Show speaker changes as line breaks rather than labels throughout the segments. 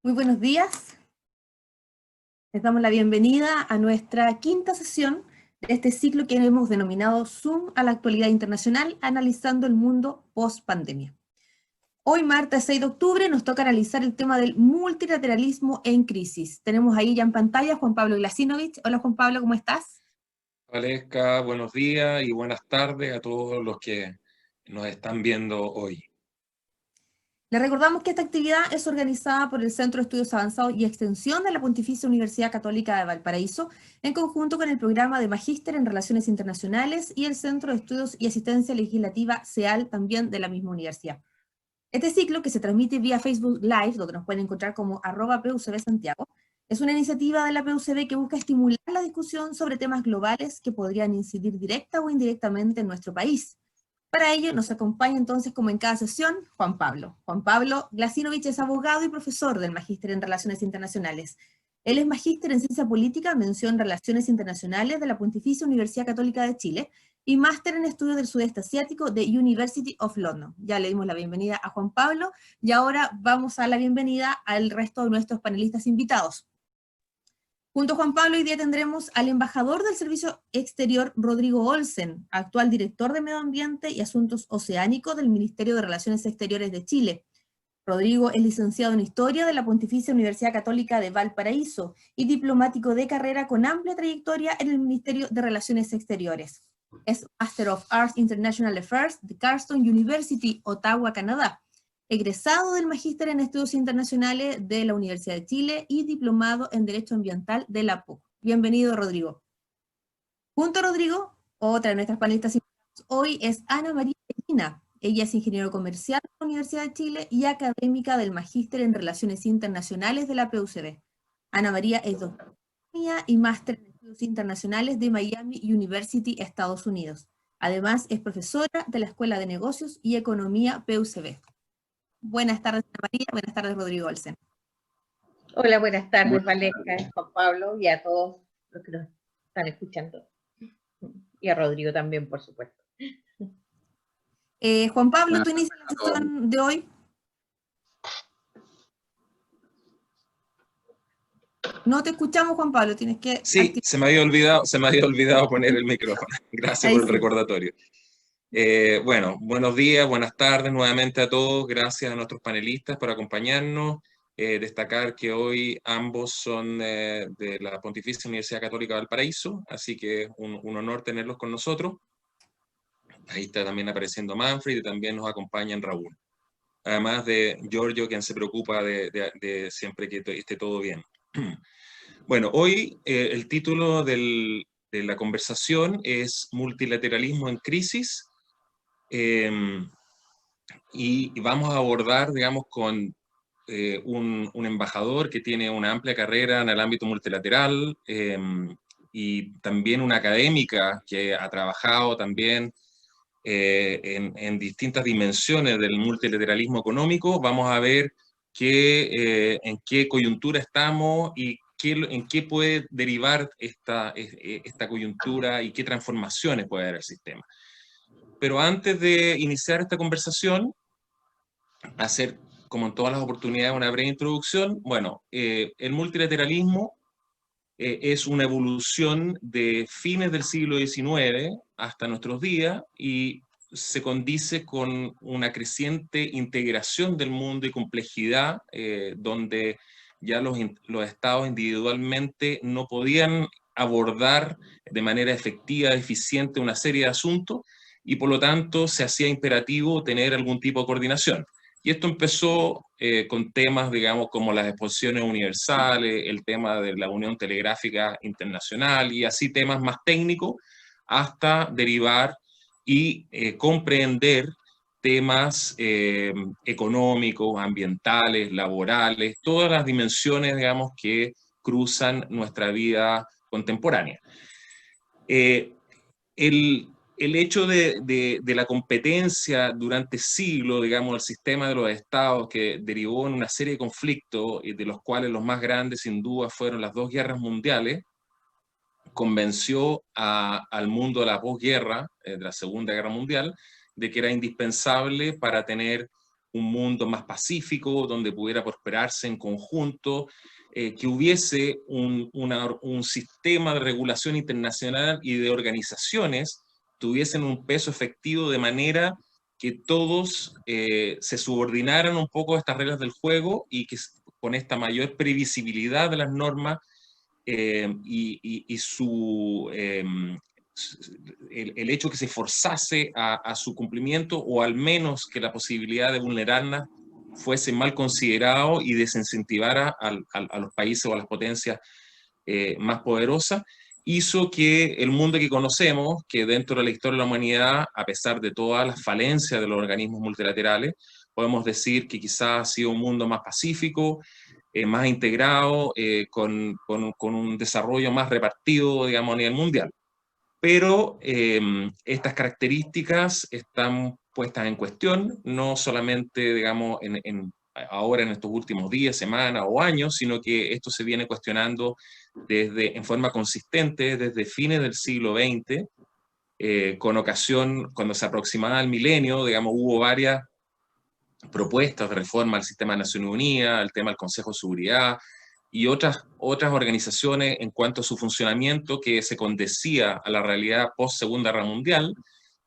Muy buenos días. Les damos la bienvenida a nuestra quinta sesión de este ciclo que hemos denominado Zoom a la actualidad internacional, analizando el mundo post-pandemia. Hoy, martes 6 de octubre, nos toca analizar el tema del multilateralismo en crisis. Tenemos ahí ya en pantalla a Juan Pablo Glasinovich. Hola Juan Pablo, ¿cómo estás?
Valesca, buenos días y buenas tardes a todos los que nos están viendo hoy.
Les recordamos que esta actividad es organizada por el Centro de Estudios Avanzados y Extensión de la Pontificia Universidad Católica de Valparaíso, en conjunto con el programa de Magíster en Relaciones Internacionales y el Centro de Estudios y Asistencia Legislativa CEAL, también de la misma universidad. Este ciclo, que se transmite vía Facebook Live, donde nos pueden encontrar como @PUCB Santiago, es una iniciativa de la PUCB que busca estimular la discusión sobre temas globales que podrían incidir directa o indirectamente en nuestro país. Para ello nos acompaña entonces, como en cada sesión, Juan Pablo. Juan Pablo Glasinovich es abogado y profesor del Magíster en Relaciones Internacionales. Él es magíster en Ciencia Política, mención Relaciones Internacionales de la Pontificia Universidad Católica de Chile, y máster en Estudios del Sudeste Asiático de University of London. Ya le dimos la bienvenida a Juan Pablo, y ahora vamos a dar la bienvenida al resto de nuestros panelistas invitados. Junto a Juan Pablo, hoy día tendremos al embajador del Servicio Exterior, Rodrigo Olsen, actual director de Medio Ambiente y Asuntos Oceánicos del Ministerio de Relaciones Exteriores de Chile. Rodrigo es licenciado en Historia de la Pontificia Universidad Católica de Valparaíso y diplomático de carrera con amplia trayectoria en el Ministerio de Relaciones Exteriores. Es Master of Arts International Affairs de Carleton University, Ottawa, Canadá. Egresado del Magíster en Estudios Internacionales de la Universidad de Chile y diplomado en Derecho Ambiental de la PUC. Bienvenido, Rodrigo. Junto a Rodrigo, otra de nuestras panelistas hoy es Ana María Medina. Ella es ingeniero comercial de la Universidad de Chile y académica del Magíster en Relaciones Internacionales de la PUCB. Ana María es doctora y máster en Estudios Internacionales de Miami University, Estados Unidos. Además, es profesora de la Escuela de Negocios y Economía PUCB. Buenas tardes, Ana María. Buenas tardes, Rodrigo Olsen.
Hola, buenas tardes, Valesca, Juan Pablo, y a todos los que nos están escuchando. Y a Rodrigo también, por supuesto.
Juan Pablo, tú inicias la sesión de hoy. No te escuchamos, Juan Pablo, tienes que...
Sí, se me había olvidado poner el micrófono. Gracias por el recordatorio. Bueno, buenos días, buenas tardes nuevamente a todos. Gracias a nuestros panelistas por acompañarnos. Destacar que hoy ambos son de la Pontificia Universidad Católica de Valparaíso, así que un honor tenerlos con nosotros. Ahí está también apareciendo Manfred y también nos acompaña Raúl. Además de Giorgio, quien se preocupa de siempre que esté todo bien. Bueno, hoy el título de la conversación es Multilateralismo en crisis, y vamos a abordar, digamos, con un embajador que tiene una amplia carrera en el ámbito multilateral, y también una académica que ha trabajado también en distintas dimensiones del multilateralismo económico. Vamos a ver en qué coyuntura estamos y en qué puede derivar esta coyuntura y qué transformaciones puede haber el sistema. Pero antes de iniciar esta conversación, hacer, como en todas las oportunidades, una breve introducción. Bueno, el multilateralismo es una evolución de fines del siglo XIX hasta nuestros días y se condice con una creciente integración del mundo y complejidad, donde ya los estados individualmente no podían abordar de manera efectiva, eficiente una serie de asuntos, y por lo tanto se hacía imperativo tener algún tipo de coordinación. Y esto empezó con temas, digamos, como las exposiciones universales, el tema de la Unión Telegráfica Internacional y así temas más técnicos, hasta derivar y comprender temas económicos, ambientales, laborales, todas las dimensiones, digamos, que cruzan nuestra vida contemporánea. El hecho de la competencia durante siglos, digamos, el sistema de los estados, que derivó en una serie de conflictos, de los cuales los más grandes sin duda fueron las dos guerras mundiales, convenció al mundo de la posguerra, de la Segunda Guerra Mundial, de que era indispensable para tener un mundo más pacífico, donde pudiera prosperarse en conjunto, que hubiese un sistema de regulación internacional y de organizaciones tuviesen un peso efectivo de manera que todos se subordinaran un poco a estas reglas del juego y que con esta mayor previsibilidad de las normas y el hecho que se forzase a su cumplimiento, o al menos que la posibilidad de vulnerarlas fuese mal considerado y desincentivara a los países o a las potencias más poderosas, hizo que el mundo que conocemos, que dentro de la historia de la humanidad, a pesar de todas las falencias de los organismos multilaterales, podemos decir que quizás ha sido un mundo más pacífico, más integrado, con un desarrollo más repartido, digamos, a nivel mundial. Pero estas características están puestas en cuestión, no solamente, digamos, ahora en estos últimos días, semanas o años, sino que esto se viene cuestionando en forma consistente desde fines del siglo XX, con ocasión, cuando se aproximaba el milenio, digamos, hubo varias propuestas de reforma al sistema de Naciones Unidas, al tema del Consejo de Seguridad, y otras organizaciones en cuanto a su funcionamiento que se condecía a la realidad post-Segunda Guerra Mundial,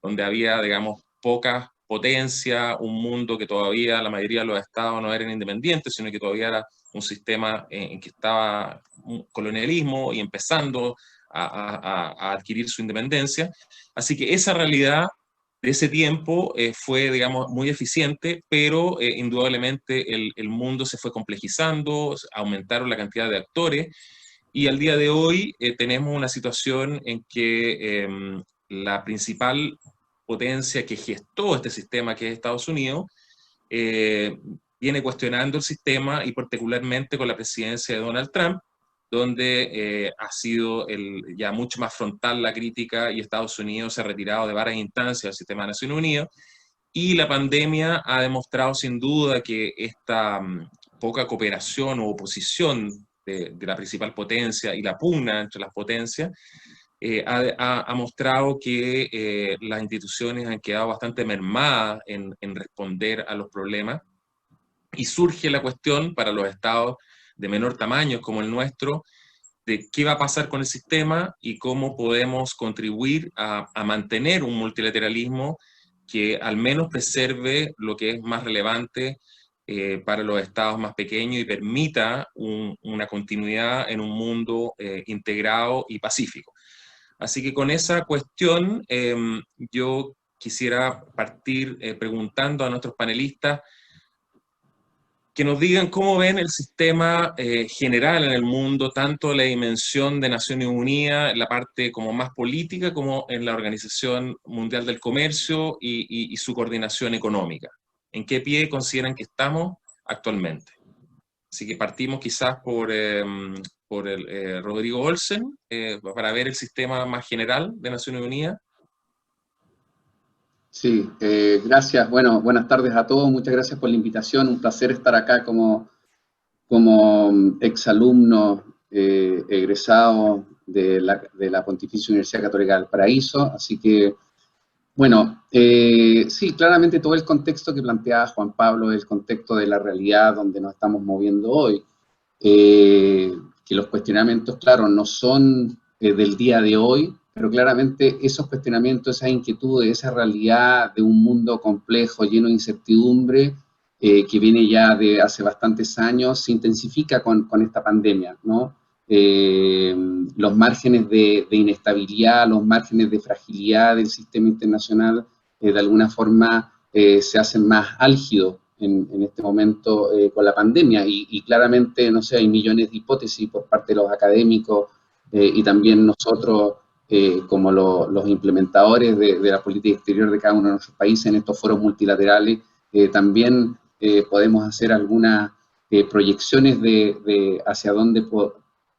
donde había, digamos, poca potencia, un mundo que todavía la mayoría de los estados no eran independientes, sino que todavía era un sistema en que estaba un colonialismo y empezando a adquirir su independencia. Así que esa realidad de ese tiempo fue, digamos, muy eficiente, pero indudablemente el mundo se fue complejizando, aumentaron la cantidad de actores, y al día de hoy tenemos una situación en que la principal potencia que gestó este sistema, que es Estados Unidos, viene cuestionando el sistema, y particularmente con la presidencia de Donald Trump, donde ha sido ya mucho más frontal la crítica, y Estados Unidos se ha retirado de varias instancias del sistema de Naciones Unidas, y la pandemia ha demostrado sin duda que esta poca cooperación o oposición de la principal potencia y la pugna entre las potencias ha mostrado que las instituciones han quedado bastante mermadas en responder a los problemas, y surge la cuestión para los estados de menor tamaño como el nuestro, de qué va a pasar con el sistema y cómo podemos contribuir a mantener un multilateralismo que al menos preserve lo que es más relevante para los estados más pequeños y permita una continuidad en un mundo integrado y pacífico. Así que con esa cuestión yo quisiera partir preguntando a nuestros panelistas que nos digan cómo ven el sistema general en el mundo, tanto la dimensión de Naciones Unidas, la parte como más política, como en la Organización Mundial del Comercio y su coordinación económica. ¿En qué pie consideran que estamos actualmente? Así que partimos quizás por Rodrigo Olsen, para ver el sistema más general de Naciones Unidas.
Sí, gracias. Bueno, buenas tardes a todos. Muchas gracias por la invitación. Un placer estar acá como exalumno egresado de la Pontificia Universidad Católica de Valparaíso. Así que, bueno, sí, claramente todo el contexto que planteaba Juan Pablo es el contexto de la realidad donde nos estamos moviendo hoy. Que los cuestionamientos, claro, no son del día de hoy, pero claramente esos cuestionamientos, esas inquietudes, esa realidad de un mundo complejo, lleno de incertidumbre, que viene ya de hace bastantes años, se intensifica con esta pandemia, ¿no? Los márgenes de inestabilidad, los márgenes de fragilidad del sistema internacional, de alguna forma se hacen más álgidos en este momento con la pandemia, y claramente, no sé, hay millones de hipótesis por parte de los académicos y también nosotros como los implementadores de la política exterior de cada uno de nuestros países en estos foros multilaterales, también podemos hacer algunas proyecciones de hacia dónde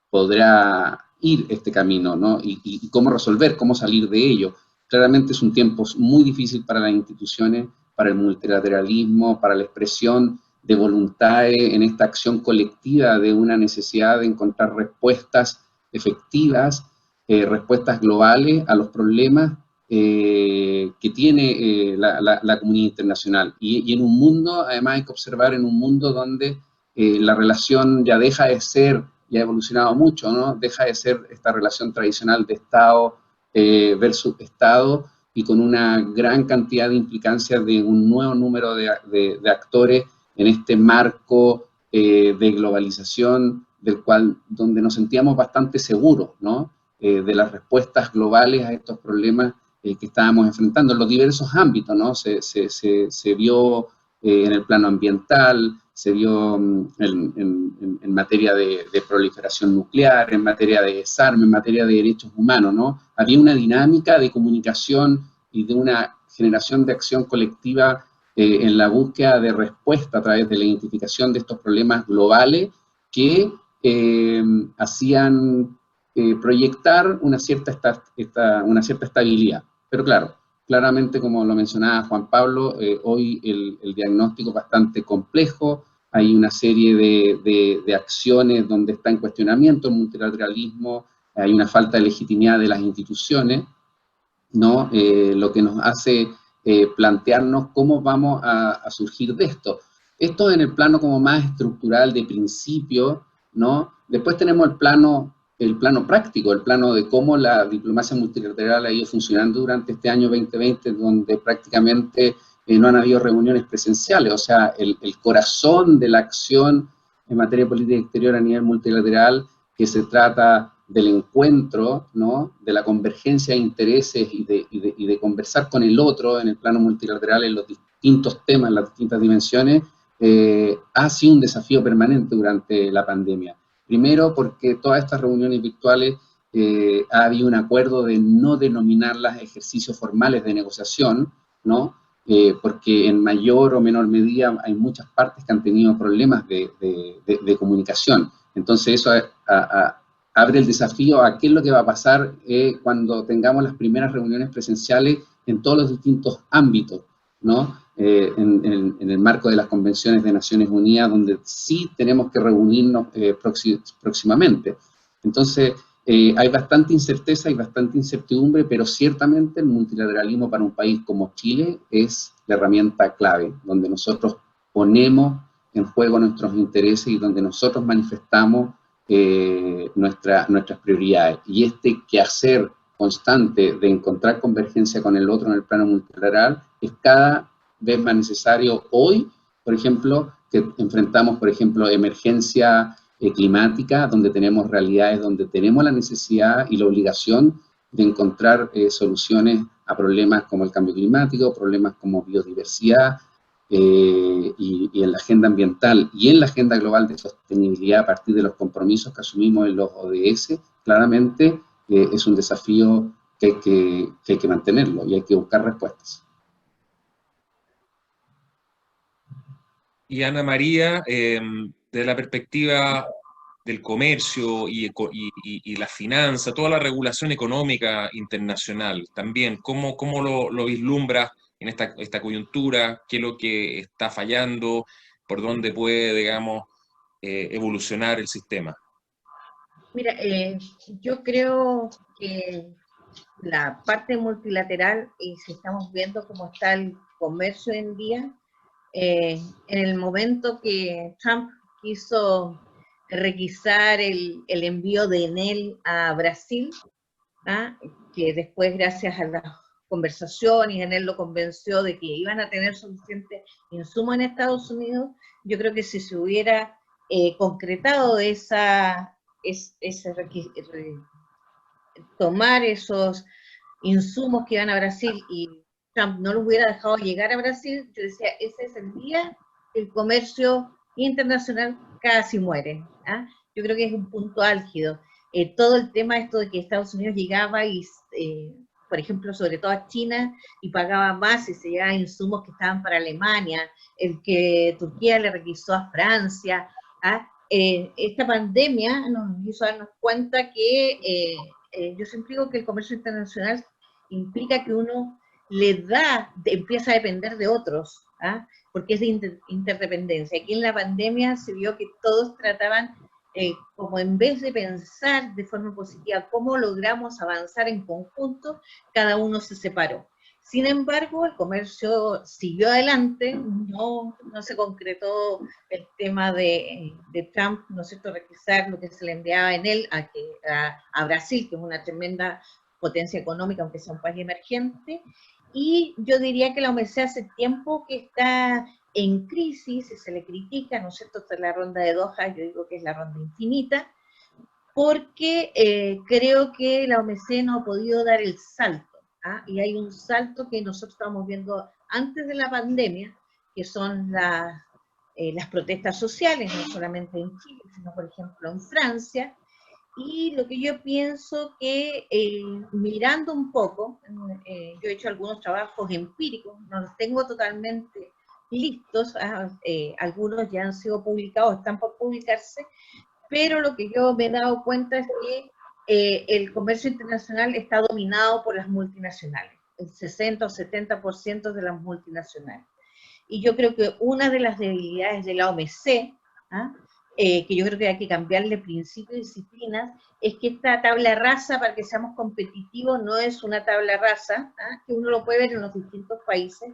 podrá ir este camino, ¿no? Y cómo resolver, cómo salir de ello. Claramente es un tiempo muy difícil para las instituciones, para el multilateralismo, para la expresión de voluntades en esta acción colectiva de una necesidad de encontrar respuestas efectivas, respuestas globales a los problemas que tiene la comunidad internacional. Y en un mundo, además hay que observar, en un mundo donde la relación ya deja de ser, ya ha evolucionado mucho, ¿no? Deja de ser esta relación tradicional de Estado versus Estado, y con una gran cantidad de implicancias de un nuevo número de actores en este marco de globalización, donde nos sentíamos bastante seguros, ¿no? De las respuestas globales a estos problemas que estábamos enfrentando en los diversos ámbitos, ¿no? Se vio en el plano ambiental, se vio en materia de proliferación nuclear, en materia de desarme, en materia de derechos humanos, ¿no? Había una dinámica de comunicación y de una generación de acción colectiva en la búsqueda de respuesta a través de la identificación de estos problemas globales que hacían proyectar una cierta estabilidad. Pero claro, claramente, como lo mencionaba Juan Pablo, hoy el diagnóstico es bastante complejo, hay una serie de acciones donde está en cuestionamiento el multilateralismo, hay una falta de legitimidad de las instituciones, ¿no? Lo que nos hace plantearnos cómo vamos a surgir de esto. Esto en el plano como más estructural de principio, ¿no? Después tenemos el plano práctico, el plano de cómo la diplomacia multilateral ha ido funcionando durante este año 2020, donde prácticamente no han habido reuniones presenciales, o sea, el corazón de la acción en materia de política exterior a nivel multilateral, que se trata del encuentro, ¿no? De la convergencia de intereses y de conversar con el otro en el plano multilateral en los distintos temas, en las distintas dimensiones, ha sido un desafío permanente durante la pandemia. Primero, porque todas estas reuniones virtuales ha habido un acuerdo de no denominarlas ejercicios formales de negociación, ¿no? Porque en mayor o menor medida hay muchas partes que han tenido problemas de comunicación. Entonces eso abre el desafío a qué es lo que va a pasar cuando tengamos las primeras reuniones presenciales en todos los distintos ámbitos, ¿no? En el marco de las convenciones de Naciones Unidas, donde sí tenemos que reunirnos próximamente. Entonces, hay bastante incerteza y bastante incertidumbre, pero ciertamente el multilateralismo para un país como Chile es la herramienta clave, donde nosotros ponemos en juego nuestros intereses y donde nosotros manifestamos nuestras prioridades. Y este quehacer constante de encontrar convergencia con el otro en el plano multilateral es cada vez más necesario hoy, por ejemplo, que enfrentamos, por ejemplo, emergencia climática, donde tenemos realidades, donde tenemos la necesidad y la obligación de encontrar soluciones a problemas como el cambio climático, problemas como biodiversidad, y en la agenda ambiental y en la agenda global de sostenibilidad a partir de los compromisos que asumimos en los ODS, claramente es un desafío que hay que mantenerlo y hay que buscar respuestas.
Y Ana María, desde la perspectiva del comercio y la finanza, toda la regulación económica internacional también, ¿cómo lo vislumbras en esta coyuntura? ¿Qué es lo que está fallando? ¿Por dónde puede, digamos, evolucionar el sistema?
Mira, yo creo que la parte multilateral, y si estamos viendo cómo está el comercio hoy en día, en el momento que Trump quiso requisar el envío de Enel a Brasil, ¿ah? Que después, gracias a las conversaciones, Enel lo convenció de que iban a tener suficiente insumo en Estados Unidos. Yo creo que si se hubiera concretado tomar esos insumos que iban a Brasil y Trump no los hubiera dejado llegar a Brasil, yo decía, ese es el día que el comercio internacional casi muere. ¿Ah? Yo creo que es un punto álgido. Todo el tema esto de que Estados Unidos llegaba y, por ejemplo, sobre todo a China, y pagaba más y se llevaban insumos que estaban para Alemania, el que Turquía le requisó a Francia. ¿Ah? Esta pandemia nos hizo darnos cuenta que yo siempre digo que el comercio internacional implica que uno empieza a depender de otros, ¿ah? Porque es de interdependencia. Aquí en la pandemia se vio que todos trataban como en vez de pensar de forma positiva cómo logramos avanzar en conjunto, cada uno se separó. Sin embargo, el comercio siguió adelante, no se concretó el tema de Trump, ¿no es cierto?, requisar lo que se le enviaba en él a Brasil, que es una tremenda potencia económica, aunque sea un país emergente, y yo diría que la OMC hace tiempo que está en crisis, y se le critica, ¿no es cierto?, esta es la ronda de Doha, yo digo que es la ronda infinita, porque creo que la OMC no ha podido dar el salto, ¿ah? Y hay un salto que nosotros estábamos viendo antes de la pandemia, que son las protestas sociales, no solamente en Chile, sino por ejemplo en Francia, y lo que yo pienso que mirando un poco, yo he hecho algunos trabajos empíricos, no los tengo totalmente listos, algunos ya han sido publicados, están por publicarse, pero lo que yo me he dado cuenta es que el comercio internacional está dominado por las multinacionales, el 60 o 70% de las multinacionales. Y yo creo que una de las debilidades de la OMC, que yo creo que hay que cambiarle principios y disciplinas, es que esta tabla rasa, para que seamos competitivos, no es una tabla rasa, que uno lo puede ver en los distintos países,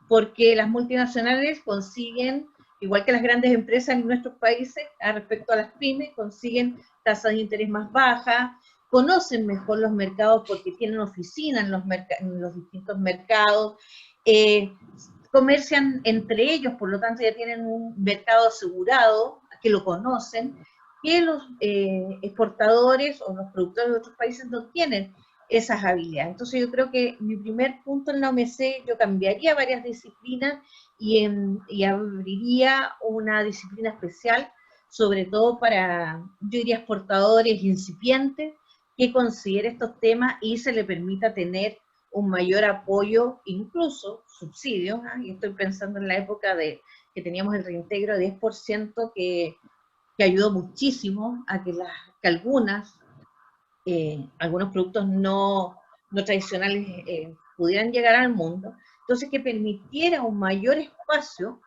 porque las multinacionales consiguen, igual que las grandes empresas en nuestros países, respecto a las pymes, consiguen tasas de interés más bajas, conocen mejor los mercados porque tienen oficinas en los distintos mercados, comercian entre ellos, por lo tanto ya tienen un mercado asegurado, que lo conocen, que los exportadores o los productores de otros países no tienen esas habilidades. Entonces yo creo que mi primer punto en la OMC, yo cambiaría varias disciplinas y abriría una disciplina especial, sobre todo para, yo diría, exportadores incipientes, que considere estos temas y se le permita tener un mayor apoyo, incluso subsidios, y estoy pensando en la época que teníamos el reintegro de 10% que ayudó muchísimo a que algunos productos no tradicionales pudieran llegar al mundo, entonces que permitiera un mayor espacio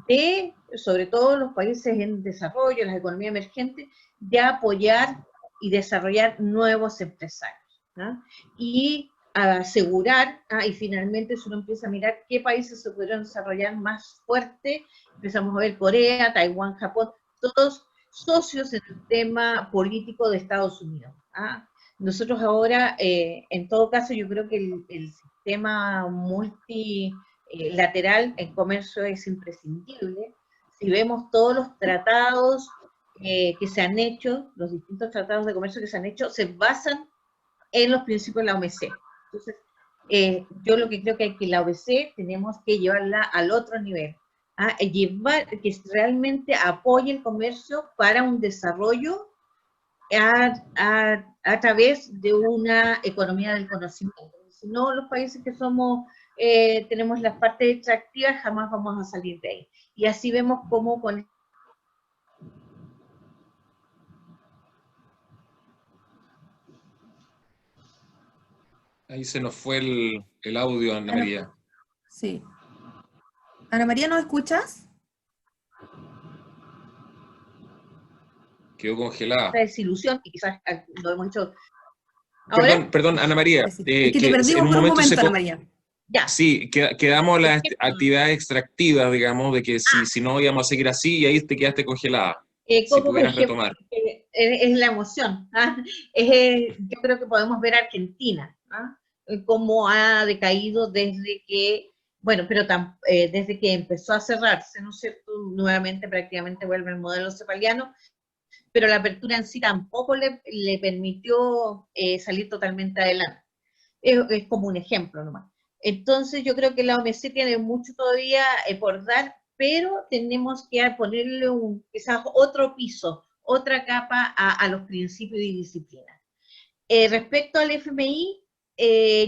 de, sobre todo los países en desarrollo, las economías emergentes, de apoyar y desarrollar nuevos empresarios, ¿no? Y asegurar, y finalmente si uno empieza a mirar qué países se pudieron desarrollar más fuerte, empezamos a ver Corea, Taiwán, Japón, todos socios en el tema político de Estados Unidos. Nosotros ahora, en todo caso, yo creo que el sistema multilateral en comercio es imprescindible. Si vemos todos los tratados que se han hecho, los distintos tratados de comercio que se han hecho, se basan en los principios de la OMC. Entonces, yo lo que creo que la OMC tenemos que llevarla al otro nivel, llevar que realmente apoye el comercio para un desarrollo a través de una economía del conocimiento. Si no, los países que somos, tenemos las partes extractivas, jamás vamos a salir de ahí. Y así vemos cómo con
Ahí se nos fue el audio, Ana María.
Sí. Ana María, ¿nos escuchas?
Quedó congelada.
desilusión, y quizás lo hemos hecho ahora.
Perdón, Ana María.
Es que te perdimos por un momento, Ana María.
Ya.
Sí, quedamos las actividades extractivas, digamos, de que si no íbamos a seguir así, y ahí te quedaste congelada. Si pudieras retomar.
Es la emoción. Yo creo que podemos ver Argentina, cómo ha decaído desde que, bueno, pero desde que empezó a cerrarse, ¿no es cierto? Nuevamente prácticamente vuelve el modelo cepaliano, pero la apertura en sí tampoco le permitió salir totalmente adelante. Es como un ejemplo nomás. Entonces yo creo que la OMC tiene mucho todavía por dar, pero tenemos que ponerle quizás otro piso, otra capa a los principios y disciplinas. Respecto al FMI,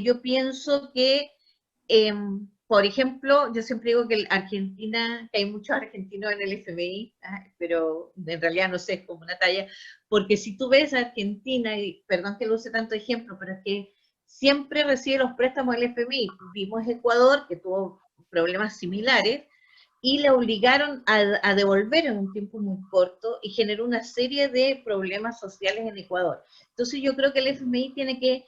yo pienso que, por ejemplo, yo siempre digo que Argentina, que hay muchos argentinos en el FMI, pero en realidad no sé, es como una talla, porque si tú ves a Argentina, y perdón que lo use tanto ejemplo, pero es que siempre recibe los préstamos del FMI. Vimos Ecuador, que tuvo problemas similares, y le obligaron a devolver en un tiempo muy corto y generó una serie de problemas sociales en Ecuador. Entonces yo creo que el FMI tiene que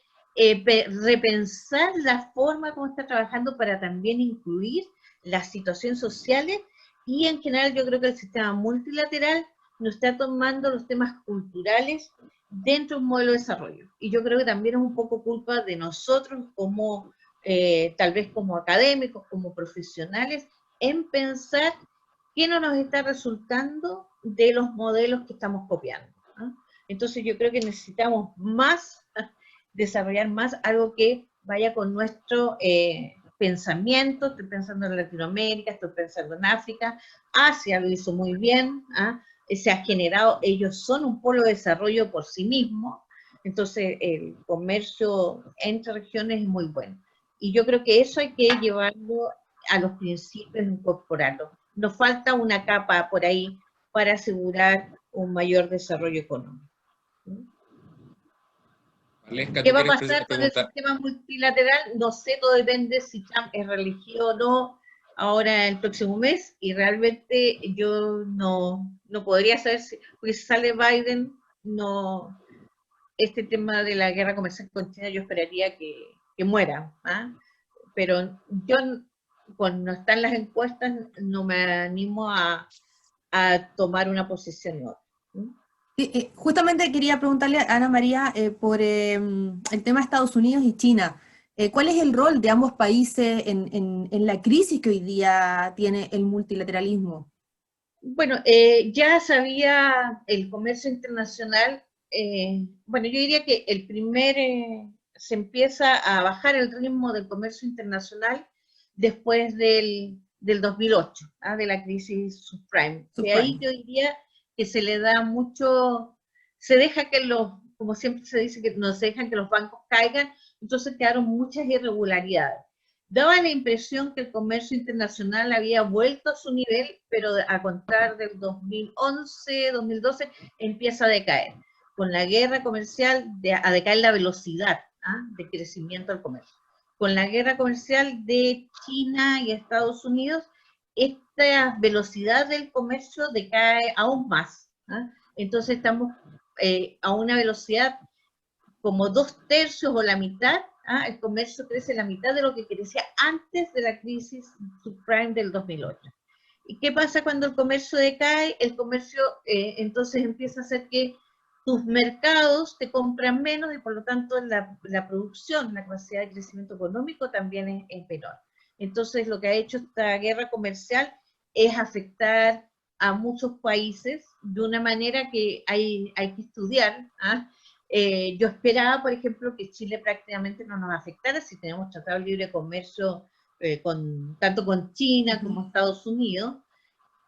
repensar la forma como está trabajando para también incluir las situaciones sociales, y en general yo creo que el sistema multilateral no está tomando los temas culturales dentro de un modelo de desarrollo. Y yo creo que también es un poco culpa de nosotros como, tal vez como académicos, como profesionales, en pensar qué no nos está resultando de los modelos que estamos copiando, ¿no? Entonces yo creo que necesitamos más, desarrollar más algo que vaya con nuestro pensamiento. Estoy pensando en Latinoamérica, estoy pensando en África. Asia lo hizo muy bien, se ha generado, ellos son un polo de desarrollo por sí mismos, entonces el comercio entre regiones es muy bueno. Y yo creo que eso hay que llevarlo a los principios, incorporarlo. Nos falta una capa por ahí para asegurar un mayor desarrollo económico.
Valesca,
¿Qué
¿tú
va a
quieres
pasar con el
preguntar?
sistema multilateral? No sé, todo depende si Trump es reelegido o no ahora el próximo mes, y realmente yo no podría saber si, porque si sale Biden, no, este tema de la guerra comercial con China yo esperaría que muera, pero yo, cuando están las encuestas, no me animo a tomar una posición nueva.
Justamente quería preguntarle a Ana María por el tema de Estados Unidos y China. ¿Cuál es el rol de ambos países en la crisis que hoy día tiene el multilateralismo?
Bueno, ya sabía el comercio internacional, bueno, yo diría que se empieza a bajar el ritmo del comercio internacional después del 2008, de la crisis subprime. De ahí yo diría que se le da mucho, se deja que como siempre se dice, que no se dejan que los bancos caigan, entonces quedaron muchas irregularidades. Daba la impresión que el comercio internacional había vuelto a su nivel, pero a contar del 2011, 2012, empieza a decaer. Con la guerra comercial, a decaer la velocidad de crecimiento del comercio. Con la guerra comercial de China y Estados Unidos, esta velocidad del comercio decae aún más. Entonces estamos a una velocidad como 2/3 o la mitad. El comercio crece la mitad de lo que crecía antes de la crisis subprime del 2008. ¿Y qué pasa cuando el comercio decae? El comercio entonces empieza a hacer que tus mercados te compran menos, y por lo tanto la producción, la capacidad de crecimiento económico también es menor. Entonces lo que ha hecho esta guerra comercial es afectar a muchos países de una manera que hay que estudiar. Yo esperaba, por ejemplo, que Chile prácticamente no nos afectara si tenemos tratado de libre comercio tanto con China como Estados Unidos,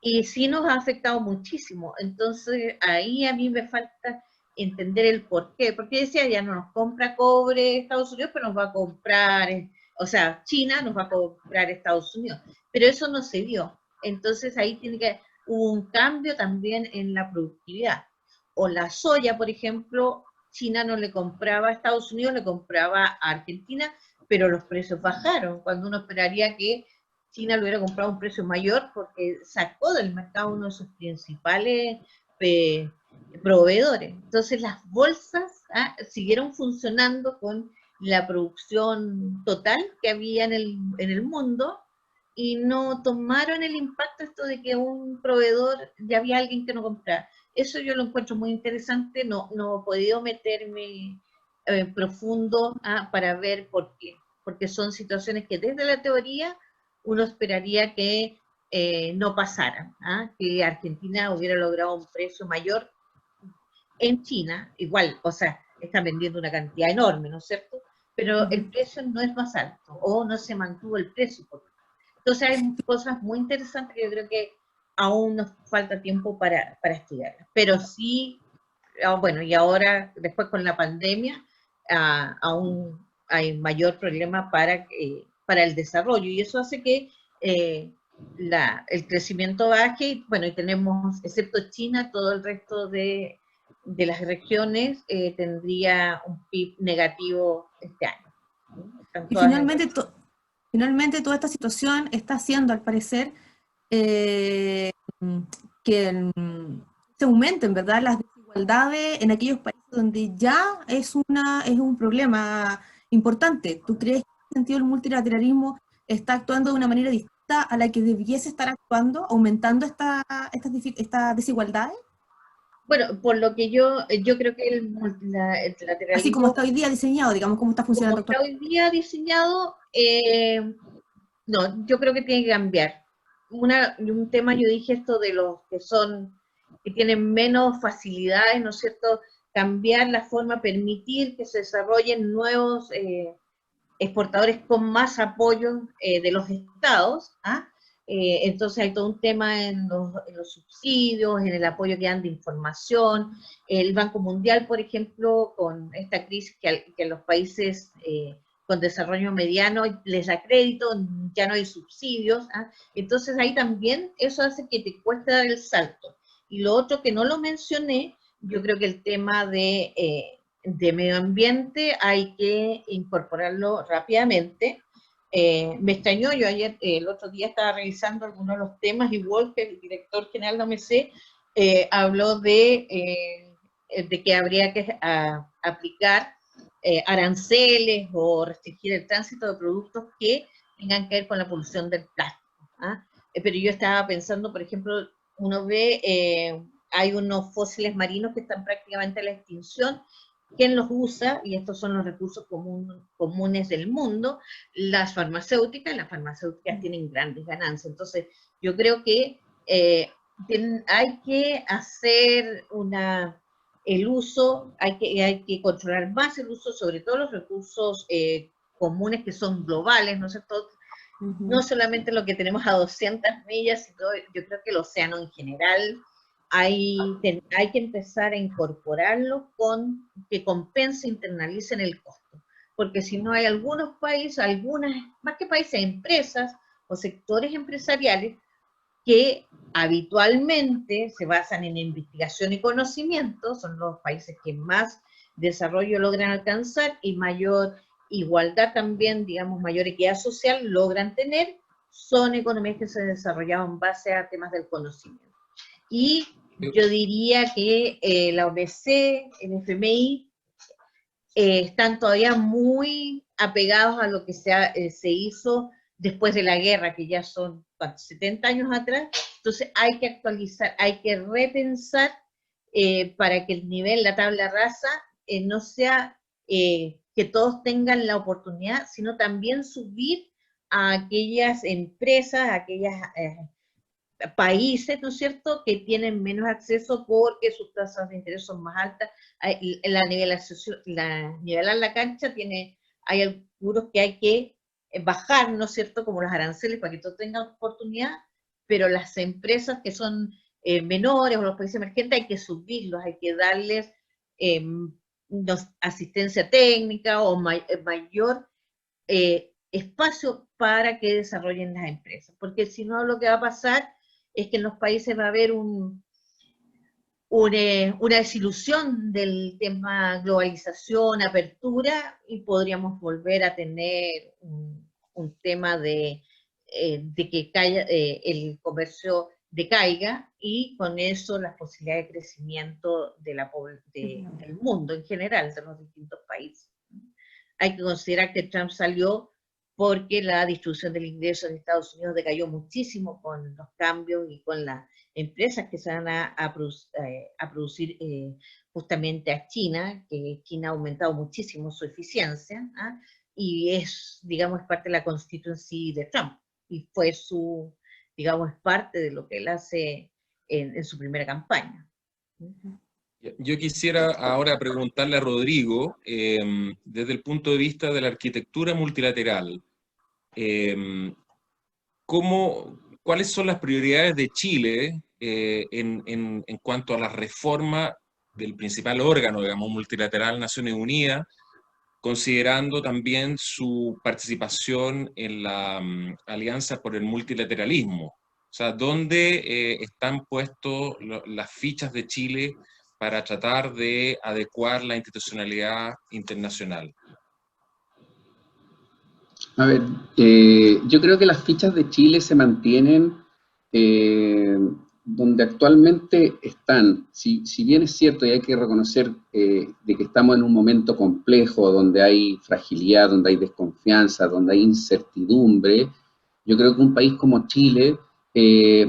y sí nos ha afectado muchísimo. Entonces ahí a mí me falta entender el por qué, porque decía, ya no nos compra cobre Estados Unidos, pero nos va a comprar, o sea, China nos va a comprar Estados Unidos, pero eso no se dio. Entonces ahí hubo un cambio también en la productividad. O la soya, por ejemplo, China no le compraba a Estados Unidos, le compraba a Argentina, pero los precios bajaron, cuando uno esperaría que China lo hubiera comprado a un precio mayor, porque sacó del mercado uno de sus principales proveedores. Entonces las bolsas siguieron funcionando con la producción total que había en el mundo, y no tomaron el impacto esto de que un proveedor, ya había alguien que no compraba. Eso yo lo encuentro muy interesante, no he podido meterme profundo para ver por qué, porque son situaciones que desde la teoría uno esperaría que no pasaran, que Argentina hubiera logrado un precio mayor en China, igual, o sea, están vendiendo una cantidad enorme, ¿no es cierto? Pero el precio no es más alto, o no se mantuvo el precio. Entonces hay cosas muy interesantes que yo creo que aún nos falta tiempo para estudiarlas. Pero sí, bueno, y ahora, después con la pandemia, aún hay mayor problema para el desarrollo, y eso hace que el crecimiento baje, y bueno, y tenemos, excepto China, todo el resto de las regiones tendría un PIB negativo este año.
Y finalmente toda esta situación está haciendo, al parecer, eh, que se aumenten, ¿verdad?, las desigualdades en aquellos países donde ya es un problema importante. ¿Tú crees que en ese sentido el multilateralismo está actuando de una manera distinta a la que debiese estar actuando, aumentando estas desigualdades?
Bueno, por lo que yo creo que el
Así como
multilateralismo,
está hoy día diseñado, digamos, cómo está
como
funcionando
está
actualmente.
hoy día diseñado, no, yo creo que tiene que cambiar. Un tema, yo dije esto de los que tienen menos facilidades, ¿no es cierto? Cambiar la forma, permitir que se desarrollen nuevos exportadores con más apoyo de los estados, ¿ah? Entonces hay todo un tema en los subsidios, en el apoyo que dan de información. El Banco Mundial, por ejemplo, con esta crisis que a los países con desarrollo mediano les da crédito, ya no hay subsidios. ¿Ah? Entonces ahí también eso hace que te cueste dar el salto. Y lo otro que no lo mencioné, yo creo que el tema de medio ambiente hay que incorporarlo rápidamente. Me extrañó, yo ayer, el otro día estaba revisando algunos de los temas y Wolf, el director general de OMC, habló de que habría que aplicar aranceles o restringir el tránsito de productos que tengan que ver con la polución del plástico. ¿Ah? Pero yo estaba pensando, por ejemplo, uno ve, hay unos fósiles marinos que están prácticamente a la extinción. ¿Quién los usa? Y estos son los recursos comunes del mundo. Las farmacéuticas tienen grandes ganancias. Entonces, yo creo que hay que hacer el uso, hay que controlar más el uso, sobre todo los recursos comunes que son globales, ¿no es cierto? No solamente lo que tenemos a 200 millas, sino yo creo que el océano en general, hay que empezar a incorporarlo que compense, internalicen el costo. Porque si no hay algunos países, más que países, empresas o sectores empresariales que habitualmente se basan en investigación y conocimiento, son los países que más desarrollo logran alcanzar y mayor igualdad también, digamos, mayor equidad social logran tener, son economías que se desarrollaban en base a temas del conocimiento. Y yo diría que la OMC, el FMI, están todavía muy apegados a lo que se hizo después de la guerra, que ya son 70 años atrás. Entonces hay que actualizar, hay que repensar para que el nivel, la tabla rasa, no sea que todos tengan la oportunidad, sino también subir a aquellas empresas, a aquellas países, ¿no es cierto?, que tienen menos acceso porque sus tasas de interés son más altas. Nivelar la cancha hay algunos que hay que bajar, ¿no es cierto?, como los aranceles para que todos tengan oportunidad, pero las empresas que son menores o los países emergentes hay que subirlos, hay que darles asistencia técnica o mayor espacio para que desarrollen las empresas, porque si no lo que va a pasar es que en los países va a haber una desilusión del tema globalización, apertura, y podríamos volver a tener un tema de que el comercio decaiga, y con eso las posibilidades de crecimiento del mundo en general, de los distintos países. Hay que considerar que Trump salió porque la distribución del ingreso en Estados Unidos decayó muchísimo con los cambios y con las empresas que se van a producir justamente a China, que China ha aumentado muchísimo su eficiencia, ¿ah? Y es, digamos, parte de la constituency de Trump, y fue digamos, parte de lo que él hace en su primera campaña.
Yo quisiera ahora preguntarle a Rodrigo, desde el punto de vista de la arquitectura multilateral, ¿cuáles son las prioridades de Chile en cuanto a la reforma del principal órgano, digamos, multilateral, Naciones Unidas, considerando también su participación en la Alianza por el Multilateralismo? O sea, ¿dónde están puestas las fichas de Chile para tratar de adecuar la institucionalidad internacional?
A ver, yo creo que las fichas de Chile se mantienen donde actualmente están, si bien es cierto y hay que reconocer de que estamos en un momento complejo, donde hay fragilidad, donde hay desconfianza, donde hay incertidumbre, yo creo que un país como Chile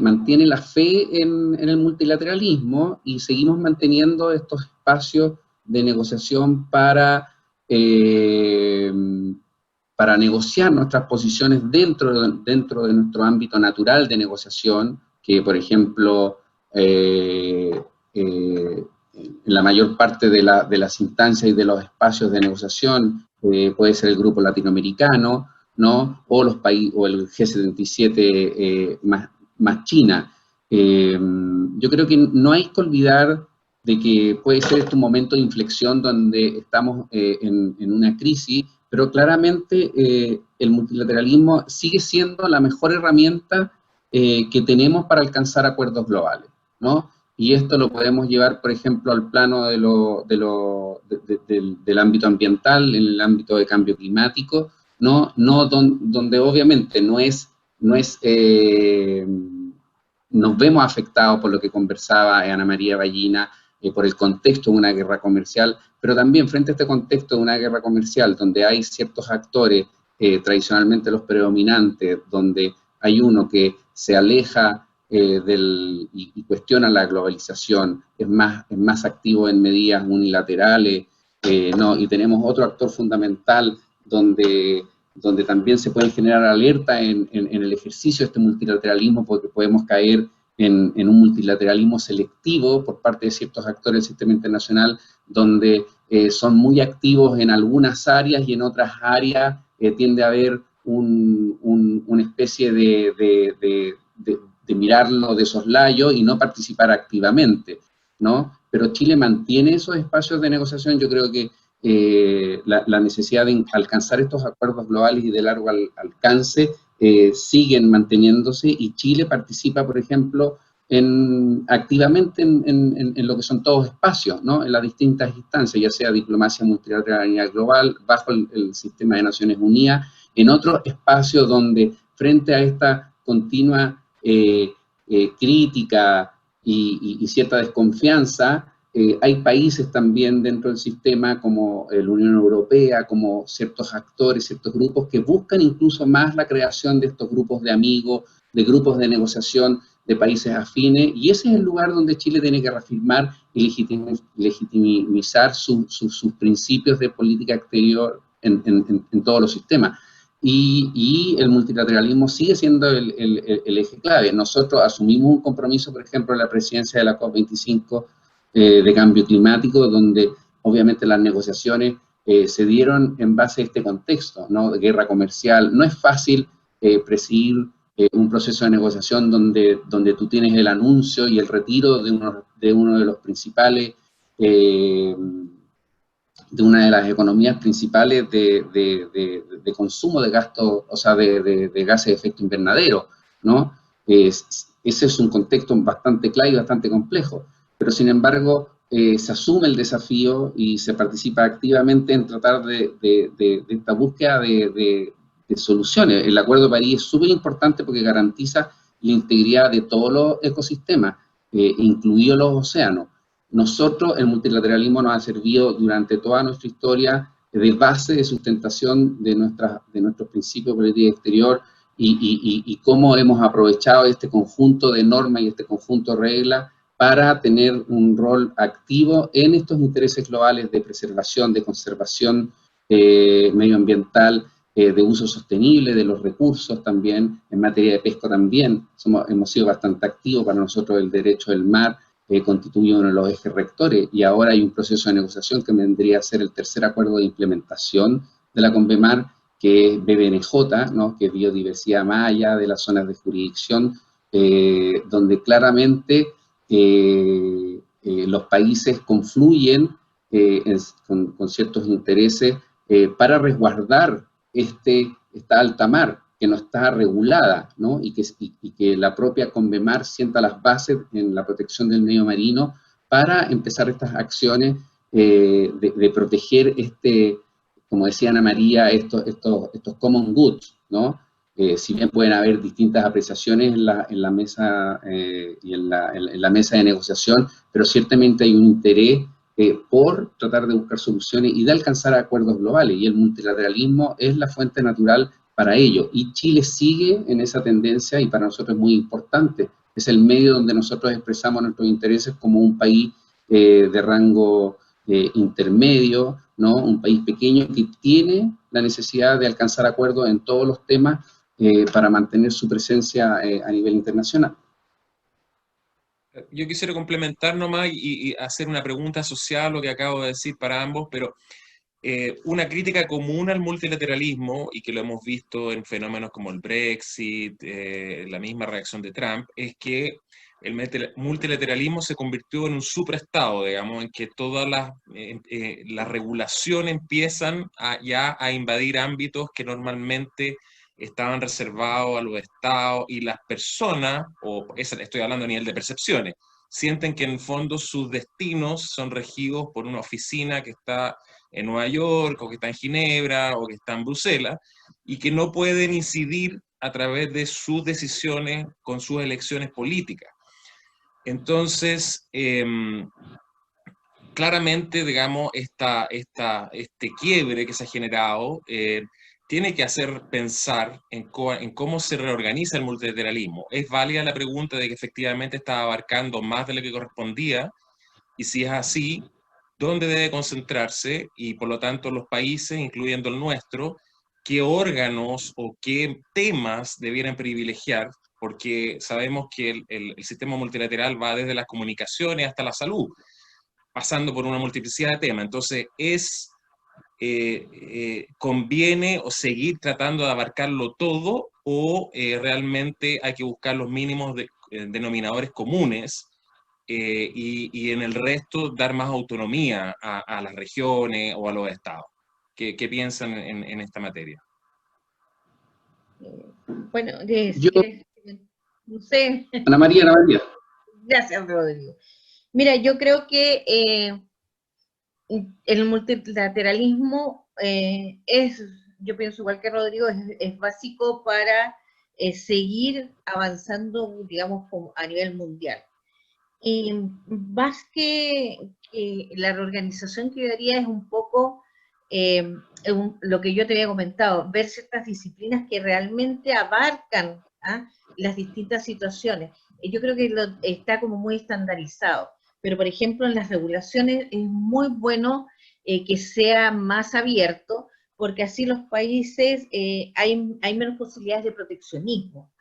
mantiene la fe en el multilateralismo y seguimos manteniendo estos espacios de negociación para negociar nuestras posiciones dentro de nuestro ámbito natural de negociación, que por ejemplo, en la mayor parte de las instancias y de los espacios de negociación puede ser el grupo latinoamericano, ¿no? O los países, o el G77 más China. Yo creo que no hay que olvidar de que puede ser este un momento de inflexión donde estamos en una crisis, pero claramente el multilateralismo sigue siendo la mejor herramienta que tenemos para alcanzar acuerdos globales, ¿no? Y esto lo podemos llevar, por ejemplo, al plano del ámbito ambiental, en el ámbito de cambio climático, ¿no? Donde obviamente nos vemos afectados por lo que conversaba Ana María Ballina, por el contexto de una guerra comercial, pero también frente a este contexto de una guerra comercial, donde hay ciertos actores, tradicionalmente los predominantes, donde hay uno que se aleja y cuestiona la globalización, es más activo en medidas unilaterales, ¿no? Y tenemos otro actor fundamental donde también se puede generar alerta en el ejercicio de este multilateralismo, porque podemos caer en un multilateralismo selectivo por parte de ciertos actores del sistema internacional, donde son muy activos en algunas áreas y en otras áreas tiende a haber una especie de mirarlo de soslayo y no participar activamente, ¿no? Pero Chile mantiene esos espacios de negociación. Yo creo que la necesidad de alcanzar estos acuerdos globales y de largo alcance siguen manteniéndose, y Chile participa, por ejemplo, activamente en lo que son todos espacios, ¿no? En las distintas instancias, ya sea diplomacia multilateral a nivel global, bajo el sistema de Naciones Unidas, en otros espacios donde frente a esta continua crítica y cierta desconfianza, hay países también dentro del sistema como la Unión Europea, como ciertos actores, ciertos grupos que buscan incluso más la creación de estos grupos de amigos, de grupos de negociación de países afines, y ese es el lugar donde Chile tiene que reafirmar y legitimizar sus principios de política exterior en todos los sistemas. Y el multilateralismo sigue siendo el eje clave. Nosotros asumimos un compromiso, por ejemplo, en la presidencia de la COP25 de cambio climático, donde obviamente las negociaciones se dieron en base a este contexto, ¿no? De guerra comercial. No es fácil presidir un proceso de negociación donde tú tienes el anuncio y el retiro de uno de los principales, de una de las economías principales de consumo de gasto, o sea, de gases de efecto invernadero, ¿no? Ese es un contexto bastante claro y bastante complejo, pero sin embargo se asume el desafío y se participa activamente en tratar de esta búsqueda de soluciones. El Acuerdo de París es súper importante porque garantiza la integridad de todos los ecosistemas, incluidos los océanos. Nosotros, el multilateralismo nos ha servido durante toda nuestra historia de base de sustentación de nuestros principios de política exterior, y cómo hemos aprovechado este conjunto de normas y este conjunto de reglas para tener un rol activo en estos intereses globales de preservación, de conservación medioambiental, de uso sostenible de los recursos también, en materia de pesca también. Hemos sido bastante activos. Para nosotros el derecho del mar constituye uno de los ejes rectores, y ahora hay un proceso de negociación que vendría a ser el tercer acuerdo de implementación de la CONVEMAR, que es BBNJ, ¿no? Que es biodiversidad más allá de las zonas de jurisdicción, donde claramente los países confluyen con ciertos intereses para resguardar esta alta mar que no está regulada, ¿no? Y que la propia CONVEMAR sienta las bases en la protección del medio marino para empezar estas acciones de proteger como decía Ana María, estos common goods, ¿no? si bien pueden haber distintas apreciaciones en la mesa y en la mesa de negociación, pero ciertamente hay un interés por tratar de buscar soluciones y de alcanzar acuerdos globales, y el multilateralismo es la fuente natural para ello, y Chile sigue en esa tendencia, y para nosotros es muy importante, es el medio donde nosotros expresamos nuestros intereses como un país de rango intermedio, ¿no? Un país pequeño que tiene la necesidad de alcanzar acuerdos en todos los temas para mantener su presencia a nivel internacional.
Yo quisiera complementar nomás y hacer una pregunta asociada a lo que acabo de decir para ambos, pero una crítica común al multilateralismo, y que lo hemos visto en fenómenos como el Brexit, la misma reacción de Trump, es que el multilateralismo se convirtió en un supraestado, digamos, en que todas las regulaciones empiezan ya a invadir ámbitos que normalmente estaban reservados a los estados, y las personas, estoy hablando a nivel de percepciones, sienten que en el fondo sus destinos son regidos por una oficina que está en Nueva York, o que está en Ginebra, o que está en Bruselas, y que no pueden incidir a través de sus decisiones con sus elecciones políticas. Entonces, claramente, digamos, este quiebre que se ha generado tiene que hacer pensar en cómo se reorganiza el multilateralismo. Es válida la pregunta de que efectivamente está abarcando más de lo que correspondía, y si es así, ¿dónde debe concentrarse? Y por lo tanto los países, incluyendo el nuestro, ¿qué órganos o qué temas debieran privilegiar? Porque sabemos que el sistema multilateral va desde las comunicaciones hasta la salud, pasando por una multiplicidad de temas. Entonces, ¿conviene o seguir tratando de abarcarlo todo, o realmente hay que buscar los mínimos denominadores comunes, y en el resto dar más autonomía a las regiones o a los estados? ¿Qué piensan en esta materia?
Bueno,
Yo,
no sé.
Ana María.
Gracias, Rodrigo. Mira, yo creo que el multilateralismo yo pienso igual que Rodrigo, es básico para seguir avanzando, digamos, a nivel mundial. Y más que la reorganización que yo haría es un poco lo que yo te había comentado, ver ciertas disciplinas que realmente abarcan las distintas situaciones. Yo creo que está como muy estandarizado, pero por ejemplo en las regulaciones es muy bueno que sea más abierto, porque así los países hay menos posibilidades de proteccionismo.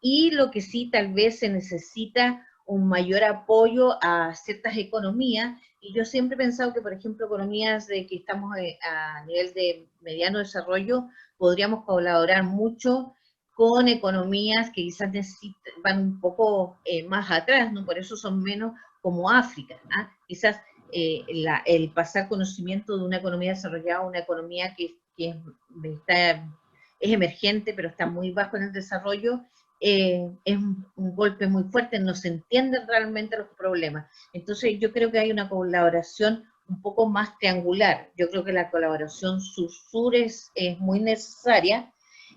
Y lo que sí tal vez se necesita un mayor apoyo a ciertas economías, y yo siempre he pensado que, por ejemplo, economías de que estamos a nivel de mediano desarrollo, podríamos colaborar mucho con economías que quizás van un poco más atrás, ¿no? Por eso son menos como África, quizás el pasar conocimiento de una economía desarrollada a una economía que es emergente, pero está muy bajo en el desarrollo, es un golpe muy fuerte, no se entienden realmente los problemas. Entonces yo creo que hay una colaboración un poco más triangular. Yo creo que la colaboración sur-sur es muy necesaria,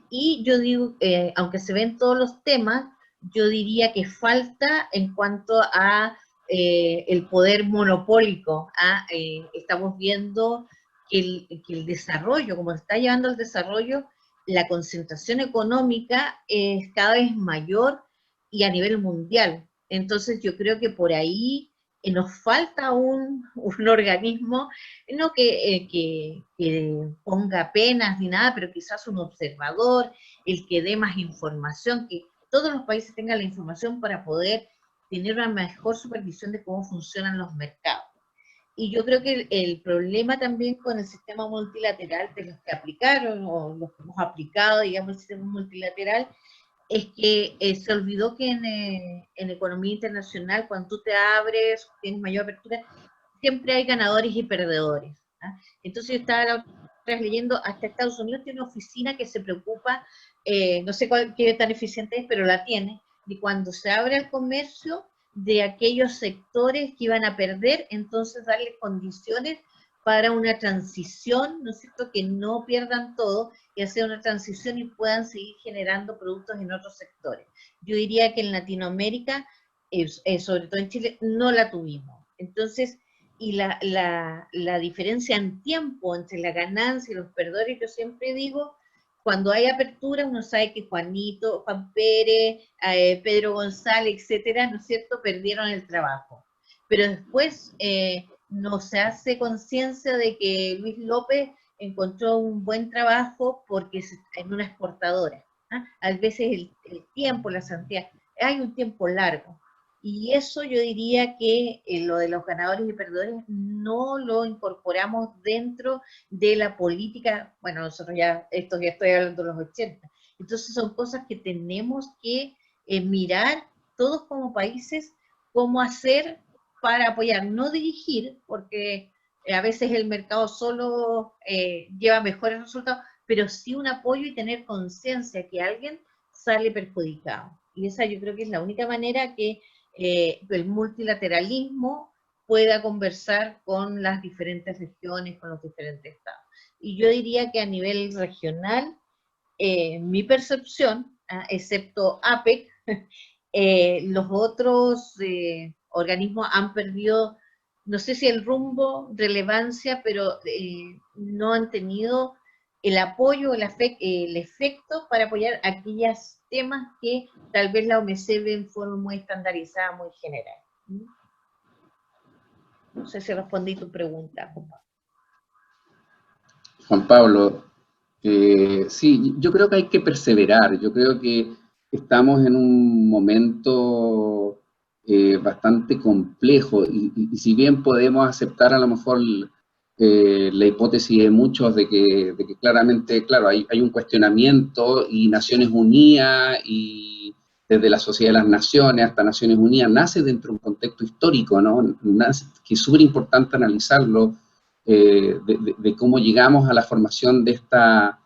y yo digo, aunque se ven todos los temas, yo diría que falta en cuanto a el poder monopólico. Estamos viendo que el desarrollo, como se está llevando el desarrollo, la concentración económica es cada vez mayor y a nivel mundial. Entonces yo creo que por ahí nos falta un organismo, no que ponga penas ni nada, pero quizás un observador, el que dé más información, que todos los países tengan la información para poder tener una mejor supervisión de cómo funcionan los mercados. Y yo creo que el problema también con el sistema multilateral de los que aplicaron, o los que hemos aplicado, digamos, el sistema multilateral, es que se olvidó que en economía internacional, cuando tú te abres, tienes mayor apertura, siempre hay ganadores y perdedores. Entonces yo estaba la otra vez leyendo, hasta Estados Unidos tiene una oficina que se preocupa, no sé qué tan eficiente es, pero la tiene, de cuando se abre el comercio, de aquellos sectores que iban a perder, entonces darle condiciones para una transición, ¿no es cierto?, que no pierdan todo y hacer una transición y puedan seguir generando productos en otros sectores. Yo diría que en Latinoamérica, sobre todo en Chile, no la tuvimos. Entonces, y la diferencia en tiempo entre la ganancia y los perdedores, yo siempre digo, cuando hay apertura, uno sabe que Juanito, Juan Pérez, Pedro González, etcétera, ¿no es cierto?, perdieron el trabajo. Pero después no se hace conciencia de que Luis López encontró un buen trabajo porque es en una exportadora. ¿Ah? A veces el tiempo, la santidad, hay un tiempo largo. Y eso yo diría que lo de los ganadores y perdedores no lo incorporamos dentro de la política. Bueno, nosotros ya estoy hablando de los 80. Entonces son cosas que tenemos que mirar todos como países, cómo hacer para apoyar, no dirigir, porque a veces el mercado solo lleva mejores resultados, pero sí un apoyo y tener conciencia que alguien sale perjudicado. Y esa yo creo que es la única manera que el multilateralismo pueda conversar con las diferentes regiones, con los diferentes estados. Y yo diría que a nivel regional, mi percepción, excepto APEC, los otros organismos han perdido, no sé si el rumbo, relevancia, pero no han tenido el apoyo, el efecto para apoyar aquellos temas que tal vez la OMC ve en forma muy estandarizada, muy general. No sé si respondí tu pregunta, Juan Pablo.
Juan Pablo, sí, yo creo que hay que perseverar, yo creo que estamos en un momento bastante complejo y si bien podemos aceptar a lo mejor la hipótesis de muchos de que claramente, claro, hay un cuestionamiento y Naciones Unidas y desde la Sociedad de las Naciones hasta Naciones Unidas nace dentro de un contexto histórico, ¿no? Que es súper importante analizarlo, de cómo llegamos a la formación de esta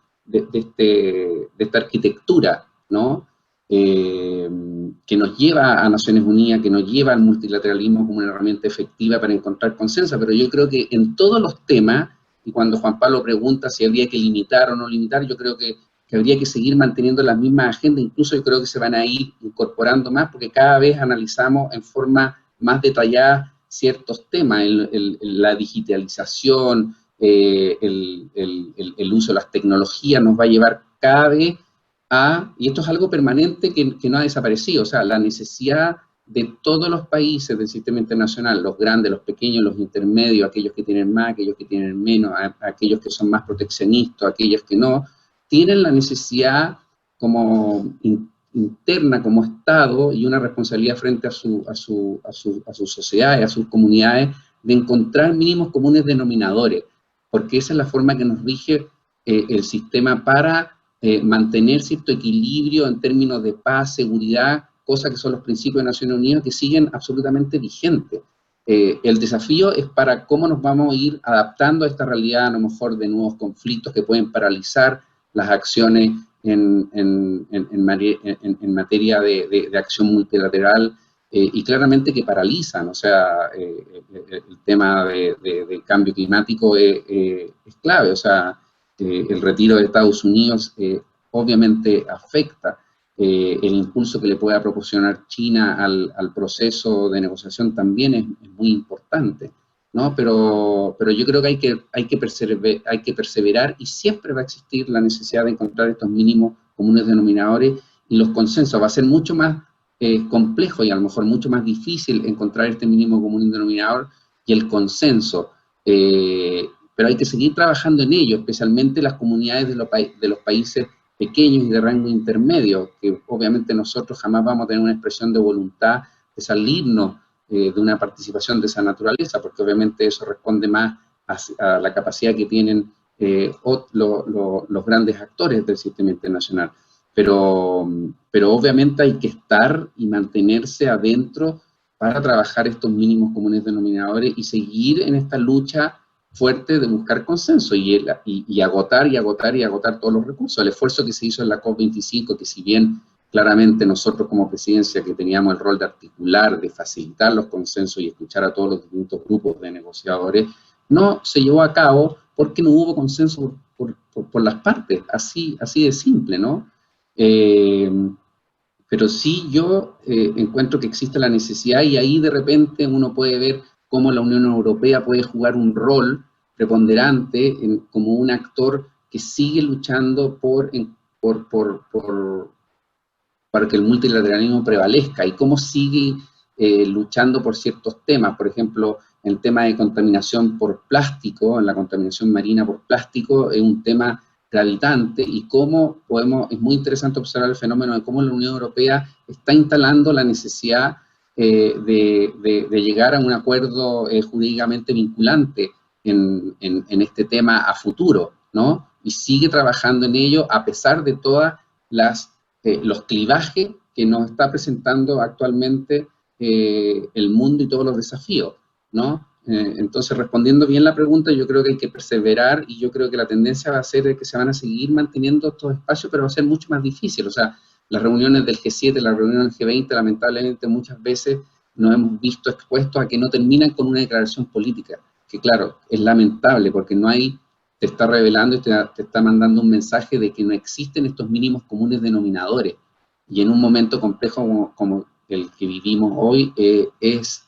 arquitectura, ¿no? Que nos lleva a Naciones Unidas, que nos lleva al multilateralismo como una herramienta efectiva para encontrar consenso, pero yo creo que en todos los temas, y cuando Juan Pablo pregunta si habría que limitar o no limitar, yo creo que habría que seguir manteniendo las mismas agendas, incluso yo creo que se van a ir incorporando más, porque cada vez analizamos en forma más detallada ciertos temas, la digitalización, el uso de las tecnologías nos va a llevar cada vez y esto es algo permanente que no ha desaparecido, o sea, la necesidad de todos los países del sistema internacional, los grandes, los pequeños, los intermedios, aquellos que tienen más, aquellos que tienen menos, aquellos que son más proteccionistas, aquellos que no, tienen la necesidad como interna, como Estado, y una responsabilidad frente a sus sociedades, a sus comunidades, de encontrar mínimos comunes denominadores, porque esa es la forma que nos rige el sistema para mantener cierto equilibrio en términos de paz, seguridad, cosas que son los principios de Naciones Unidas que siguen absolutamente vigentes. El desafío es para cómo nos vamos a ir adaptando a esta realidad, a lo mejor de nuevos conflictos que pueden paralizar las acciones en materia de acción multilateral, y claramente que paralizan, o sea, el tema de cambio climático es clave, o sea, el retiro de Estados Unidos obviamente afecta, el impulso que le pueda proporcionar China al proceso de negociación también es muy importante, ¿no? Pero yo creo que hay que perseverar y siempre va a existir la necesidad de encontrar estos mínimos comunes denominadores y los consensos. Va a ser mucho más complejo y a lo mejor mucho más difícil encontrar este mínimo común denominador y el consenso. Pero hay que seguir trabajando en ello, especialmente las comunidades de los países pequeños y de rango intermedio, que obviamente nosotros jamás vamos a tener una expresión de voluntad de salirnos de una participación de esa naturaleza, porque obviamente eso responde más a la capacidad que tienen los grandes actores del sistema internacional. Pero obviamente hay que estar y mantenerse adentro para trabajar estos mínimos comunes denominadores y seguir en esta lucha fuerte de buscar consenso y agotar todos los recursos. El esfuerzo que se hizo en la COP25, que si bien claramente nosotros como presidencia que teníamos el rol de articular, de facilitar los consensos y escuchar a todos los distintos grupos de negociadores, no se llevó a cabo porque no hubo consenso por las partes, así de simple, ¿no? Pero sí yo encuentro que existe la necesidad y ahí de repente uno puede ver cómo la Unión Europea puede jugar un rol preponderante como un actor que sigue luchando para que el multilateralismo prevalezca y cómo sigue luchando por ciertos temas. Por ejemplo, el tema de contaminación por plástico, en la contaminación marina por plástico, es un tema gravitante y cómo es muy interesante observar el fenómeno de cómo la Unión Europea está instalando la necesidad de llegar a un acuerdo jurídicamente vinculante en este tema a futuro, ¿no? Y sigue trabajando en ello a pesar de todas los clivajes que nos está presentando actualmente el mundo y todos los desafíos, ¿no? Entonces, respondiendo bien la pregunta, yo creo que hay que perseverar y yo creo que la tendencia va a ser que se van a seguir manteniendo estos espacios, pero va a ser mucho más difícil. O sea, las reuniones del G7, las reuniones del G20, lamentablemente muchas veces nos hemos visto expuestos a que no terminan con una declaración política, que claro, es lamentable porque no hay, te está revelando y te está mandando un mensaje de que no existen estos mínimos comunes denominadores. Y en un momento complejo como el que vivimos hoy es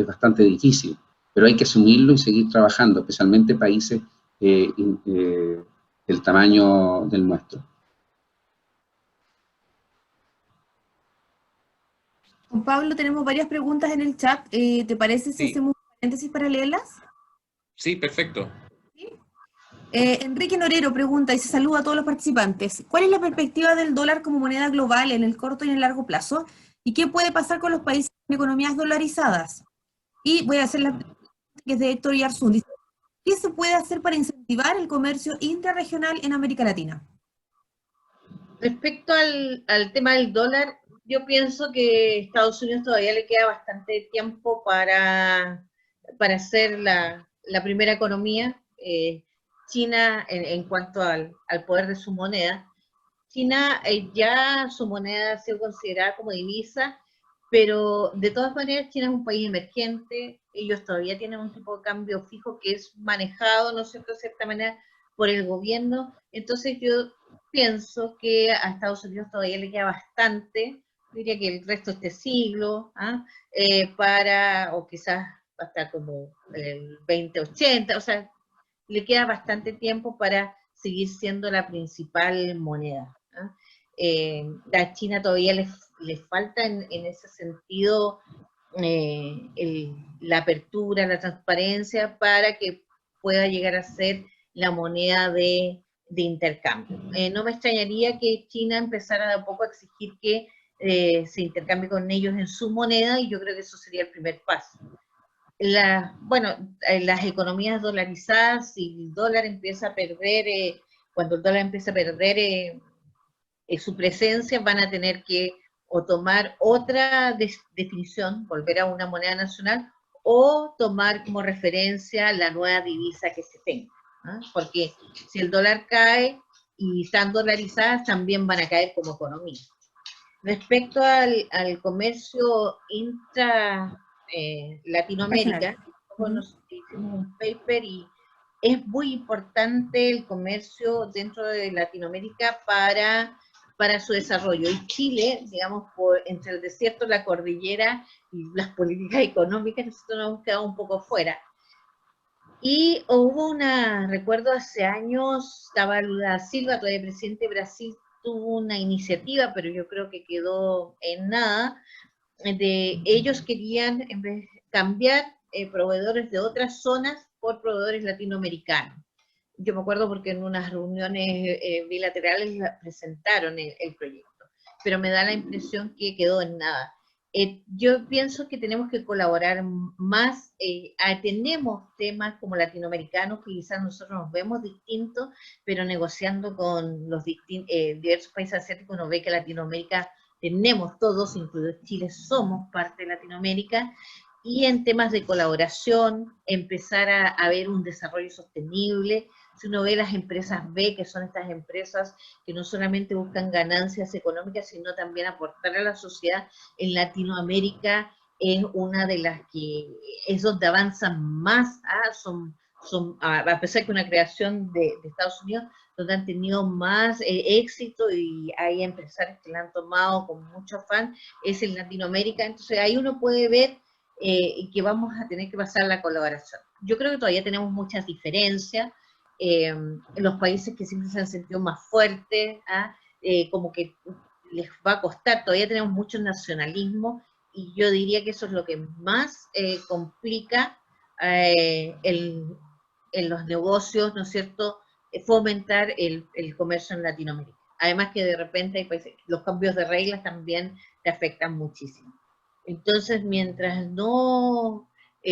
bastante difícil, pero hay que asumirlo y seguir trabajando, especialmente países del tamaño del nuestro.
Juan Pablo, tenemos varias preguntas en el chat. ¿Te parece si hacemos un paréntesis para leerlas?
Sí, perfecto.
¿Sí? Enrique Norero pregunta y se saluda a todos los participantes. ¿Cuál es la perspectiva del dólar como moneda global en el corto y en el largo plazo? ¿Y qué puede pasar con los países con economías dolarizadas? Y voy a hacer la pregunta que es de Héctor Yarzún. Dice, ¿qué se puede hacer para incentivar el comercio intrarregional en América Latina?
Respecto al tema del dólar, yo pienso que Estados Unidos todavía le queda bastante tiempo para ser la primera economía. China, en cuanto al poder de su moneda, China ya su moneda ha sido considerada como divisa, pero de todas maneras China es un país emergente, ellos todavía tienen un tipo de cambio fijo que es manejado, ¿no es cierto?, de cierta manera por el gobierno. Entonces yo pienso que a Estados Unidos todavía le queda bastante, diría que el resto de este siglo, o quizás hasta como el 2080, o sea, le queda bastante tiempo para seguir siendo la principal moneda. A China todavía le falta en ese sentido la apertura, la transparencia para que pueda llegar a ser la moneda de intercambio. No me extrañaría que China empezara de a poco a exigir que se intercambie con ellos en su moneda y yo creo que eso sería el primer paso. Las economías dolarizadas, si el dólar empieza a perder, cuando el dólar empieza a perder su presencia, van a tener que o tomar otra definición, volver a una moneda nacional, o tomar como referencia la nueva divisa que se tenga, ¿no? Porque si el dólar cae y están dolarizadas, también van a caer como economía. Respecto al comercio Latinoamérica, nos hicimos un paper y es muy importante el comercio dentro de Latinoamérica para su desarrollo. Y Chile, digamos, entre el desierto, la cordillera y las políticas económicas, nosotros nos hemos quedado un poco fuera. Y hubo recuerdo hace años, estaba Lula Silva, todavía presidente de Brasil, tuvo una iniciativa, pero yo creo que quedó en nada, ellos querían en vez cambiar proveedores de otras zonas por proveedores latinoamericanos. Yo me acuerdo porque en unas reuniones bilaterales presentaron el proyecto, pero me da la impresión que quedó en nada. Yo pienso que tenemos que colaborar más, tenemos temas como latinoamericanos que quizás nosotros nos vemos distintos, pero negociando con los diversos países asiáticos uno ve que Latinoamérica tenemos todos, incluido Chile, somos parte de Latinoamérica, y en temas de colaboración, empezar a ver un desarrollo sostenible. Si uno ve las empresas B, que son estas empresas que no solamente buscan ganancias económicas, sino también aportar a la sociedad en Latinoamérica, es una de las que es donde avanzan más, a pesar que una creación de Estados Unidos, donde han tenido más éxito y hay empresarios que la han tomado con mucho afán, es en Latinoamérica. Entonces ahí uno puede ver que vamos a tener que pasar la colaboración. Yo creo que todavía tenemos muchas diferencias, en los países que siempre se han sentido más fuertes, como que les va a costar, todavía tenemos mucho nacionalismo, y yo diría que eso es lo que más complica en los negocios, ¿no es cierto?, fomentar el comercio en Latinoamérica. Además que de repente hay países, los cambios de reglas también te afectan muchísimo. Entonces, mientras no...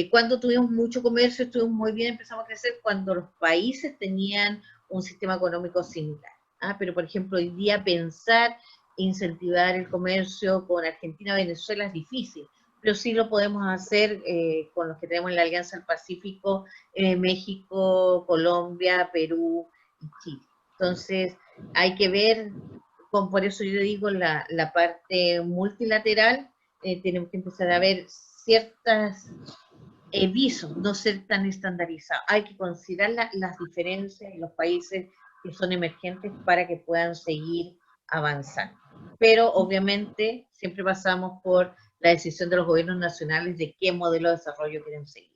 cuando tuvimos mucho comercio, estuvimos muy bien, empezamos a crecer cuando los países tenían un sistema económico similar. Pero, por ejemplo, hoy día pensar incentivar el comercio con Argentina, Venezuela es difícil, pero sí lo podemos hacer con los que tenemos en la Alianza del Pacífico, México, Colombia, Perú y Chile. Entonces, hay que ver, por eso yo digo, la parte multilateral, tenemos que empezar a ver ciertas visos, no ser tan estandarizados. Hay que considerar las diferencias en los países que son emergentes para que puedan seguir avanzando. Pero obviamente siempre pasamos por la decisión de los gobiernos nacionales de qué modelo de desarrollo quieren seguir.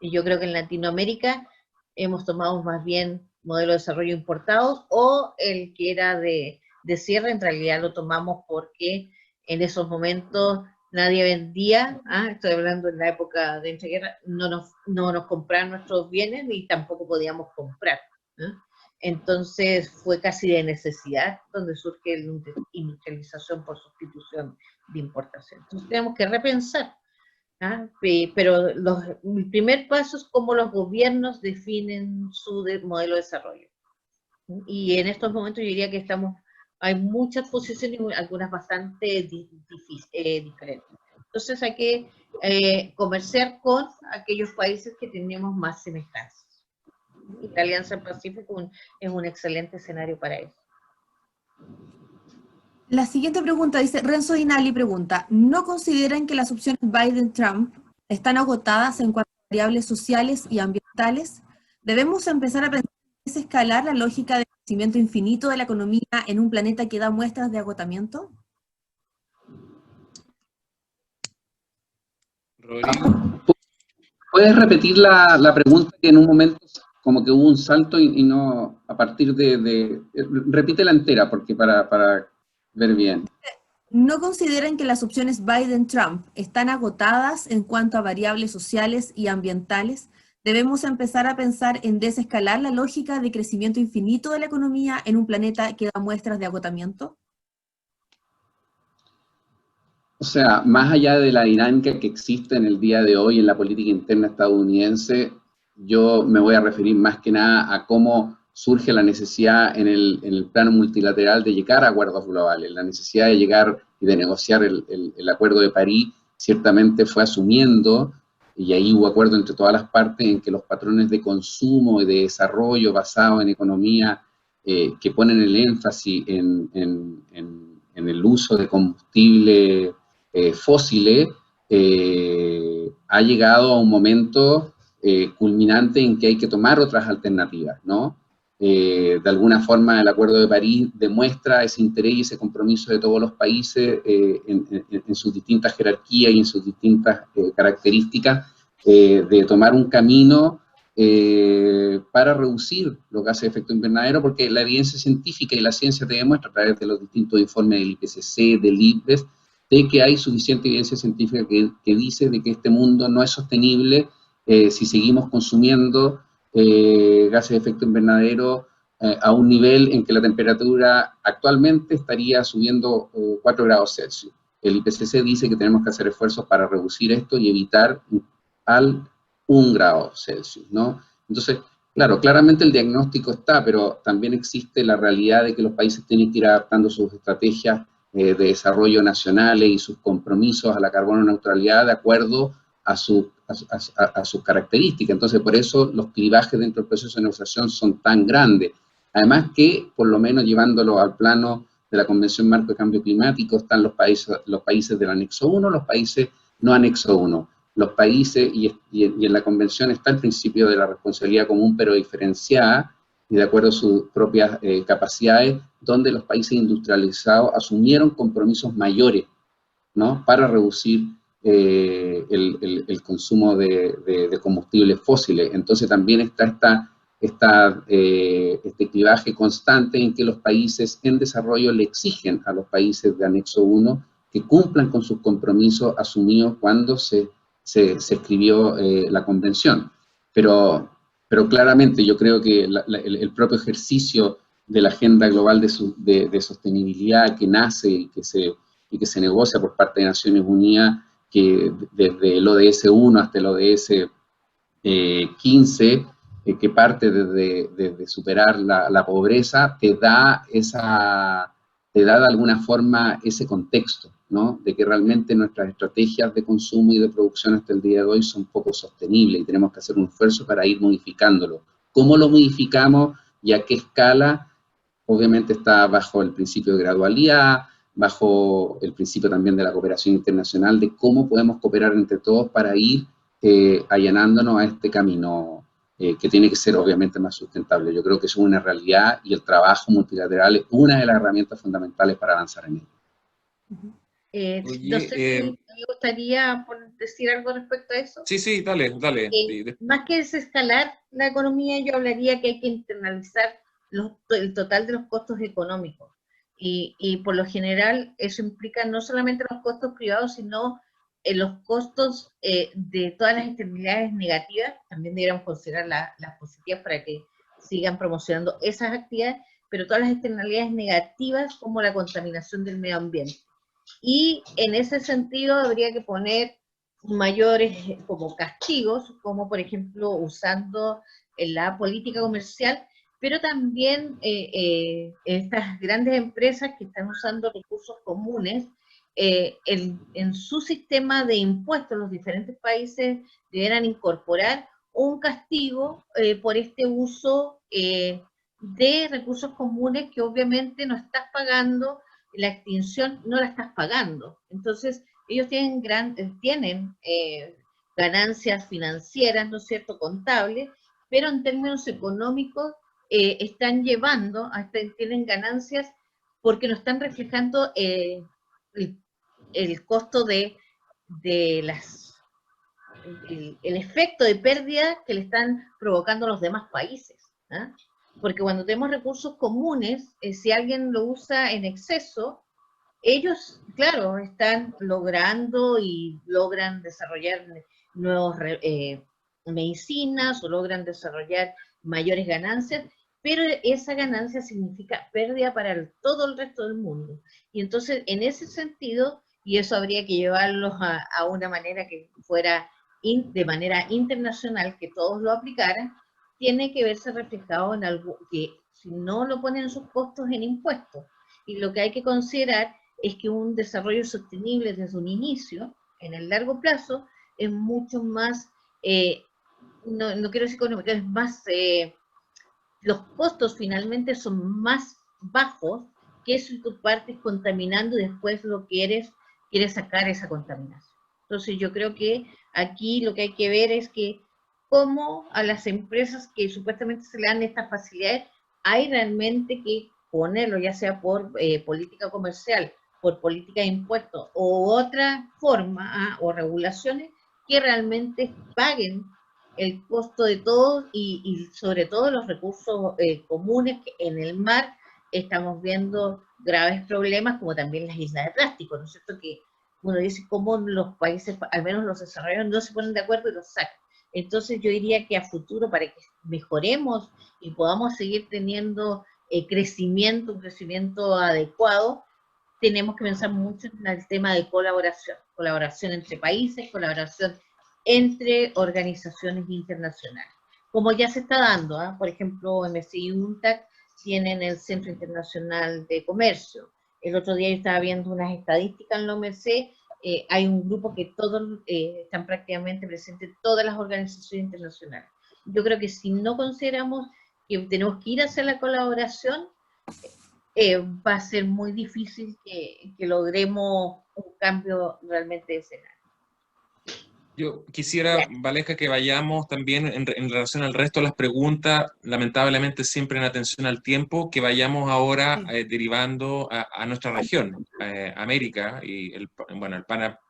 Y yo creo que en Latinoamérica hemos tomado más bien modelo de desarrollo importados, o el que era de cierre, en realidad lo tomamos porque en esos momentos nadie vendía, estoy hablando en la época de entreguerra, no nos compraban nuestros bienes y tampoco podíamos comprar. Entonces fue casi de necesidad donde surge la industrialización por sustitución de importación. Entonces tenemos que repensar, pero el primer paso es cómo los gobiernos definen su modelo de desarrollo. Y en estos momentos yo diría que hay muchas posiciones, algunas bastante diferentes. Entonces hay que comerciar con aquellos países que tenemos más semejanzas. Y la Alianza del Pacífico es un excelente escenario para eso.
La siguiente pregunta dice, Renzo Dinali pregunta, ¿no consideran que las opciones Biden-Trump están agotadas en cuanto a variables sociales y ambientales? ¿Debemos empezar a pensar en desescalar la lógica de crecimiento infinito de la economía en un planeta que da muestras de agotamiento?
Rodrigo.
¿Puedes repetir la pregunta, que en un momento como que hubo un salto y no, a partir repítela entera, porque para ver bien.
¿No consideran que las opciones Biden-Trump están agotadas en cuanto a variables sociales y ambientales? ¿Debemos empezar a pensar en desescalar la lógica de crecimiento infinito de la economía en un planeta que da muestras de agotamiento?
O sea, más allá de la dinámica que existe en el día de hoy en la política interna estadounidense, yo me voy a referir más que nada a cómo surge la necesidad en el plano multilateral de llegar a acuerdos globales. La necesidad de llegar y de negociar el Acuerdo de París ciertamente fue asumiendo, y ahí hubo acuerdo entre todas las partes, en que los patrones de consumo y de desarrollo basado en economía que ponen el énfasis en el uso de combustible fósiles, ha llegado a un momento culminante en que hay que tomar otras alternativas, ¿no? De alguna forma el Acuerdo de París demuestra ese interés y ese compromiso de todos los países en sus distintas jerarquías y en sus distintas características de tomar un camino para reducir los gases de efecto invernadero, porque la evidencia científica y la ciencia te demuestra a través de los distintos informes del IPCC, del IPBES, de que hay suficiente evidencia científica que dice de que este mundo no es sostenible si seguimos consumiendo gases de efecto invernadero a un nivel en que la temperatura actualmente estaría subiendo 4 grados Celsius. El IPCC dice que tenemos que hacer esfuerzos para reducir esto y evitar al 1 grado Celsius, ¿no? Entonces, claro, claramente el diagnóstico está, pero también existe la realidad de que los países tienen que ir adaptando sus estrategias de desarrollo nacionales y sus compromisos a la carbono neutralidad de acuerdo a sus características. Entonces, por eso los clivajes dentro del proceso de negociación son tan grandes. Además que, por lo menos llevándolo al plano de la Convención Marco de Cambio Climático, están los países del anexo 1, los países no anexo 1. Los países, y en la convención está el principio de la responsabilidad común, pero diferenciada, y de acuerdo a sus propias capacidades, donde los países industrializados asumieron compromisos mayores, ¿no?, para reducir el consumo de combustibles fósiles. Entonces también está este clivaje constante en que los países en desarrollo le exigen a los países de anexo 1 que cumplan con sus compromisos asumidos cuando se escribió la convención. Pero claramente yo creo que el propio ejercicio de la agenda global de sostenibilidad que nace y que se negocia por parte de Naciones Unidas, que desde el ODS 1 hasta el ODS 15, que parte desde superar la pobreza, te da de alguna forma ese contexto, ¿no?, de que realmente nuestras estrategias de consumo y de producción hasta el día de hoy son poco sostenibles y tenemos que hacer un esfuerzo para ir modificándolo. ¿Cómo lo modificamos y a qué escala? Obviamente está bajo el principio de gradualidad, bajo el principio también de la cooperación internacional, de cómo podemos cooperar entre todos para ir allanándonos a este camino que tiene que ser obviamente más sustentable. Yo creo que es una realidad y el trabajo multilateral es una de las herramientas fundamentales para avanzar en ello.
No sé si me gustaría decir algo respecto a eso.
Sí, dale.
Más que desescalar la economía, yo hablaría que hay que internalizar el total de los costos económicos. Y por lo general eso implica no solamente los costos privados, sino los costos de todas las externalidades negativas. También deberíamos considerar las positivas para que sigan promocionando esas actividades, pero todas las externalidades negativas como la contaminación del medio ambiente. Y en ese sentido habría que poner mayores como castigos, como por ejemplo usando la política comercial, pero también estas grandes empresas que están usando recursos comunes en su sistema de impuestos. Los diferentes países deberán incorporar un castigo por este uso de recursos comunes que obviamente no estás pagando, la extinción no la estás pagando. Entonces ellos tienen ganancias financieras, ¿no es cierto?, contables, pero en términos económicos están tienen ganancias porque no están reflejando el costo el efecto de pérdida que le están provocando a los demás países, ¿eh? Porque cuando tenemos recursos comunes, si alguien lo usa en exceso, ellos, claro, están logran desarrollar nuevas medicinas o logran desarrollar mayores ganancias, pero esa ganancia significa pérdida para todo el resto del mundo. Y entonces, en ese sentido, y eso habría que llevarlo a una manera que fuera de manera internacional, que todos lo aplicaran, tiene que verse reflejado en algo que, si no lo ponen sus costos en impuestos. Y lo que hay que considerar es que un desarrollo sostenible desde un inicio, en el largo plazo, es mucho más, no quiero decir económico, es más, los costos finalmente son más bajos que si tú partes contaminando y después quieres sacar esa contaminación. Entonces yo creo que aquí lo que hay que ver es que cómo a las empresas que supuestamente se le dan estas facilidades, hay realmente que ponerlo, ya sea por política comercial, por política de impuestos o otra forma o regulaciones que realmente paguen el costo de todo y sobre todo los recursos comunes, que en el mar estamos viendo graves problemas, como también las islas de plástico, ¿no es cierto? Que uno dice cómo los países, al menos los desarrollados, no se ponen de acuerdo y los sacan. Entonces yo diría que a futuro, para que mejoremos y podamos seguir teniendo un crecimiento adecuado, tenemos que pensar mucho en el tema de colaboración entre países, colaboración entre organizaciones internacionales, como ya se está dando, por ejemplo, MSI y UNTAC tienen el Centro Internacional de Comercio. El otro día yo estaba viendo unas estadísticas en la OMC, hay un grupo que todos están prácticamente presentes, todas las organizaciones internacionales. Yo creo que si no consideramos que tenemos que ir hacia la colaboración, va a ser muy difícil que logremos un cambio realmente de escenario.
Yo quisiera, Valesca, que vayamos también en relación al resto de las preguntas, lamentablemente siempre en atención al tiempo, que vayamos ahora derivando a nuestra región, América, y el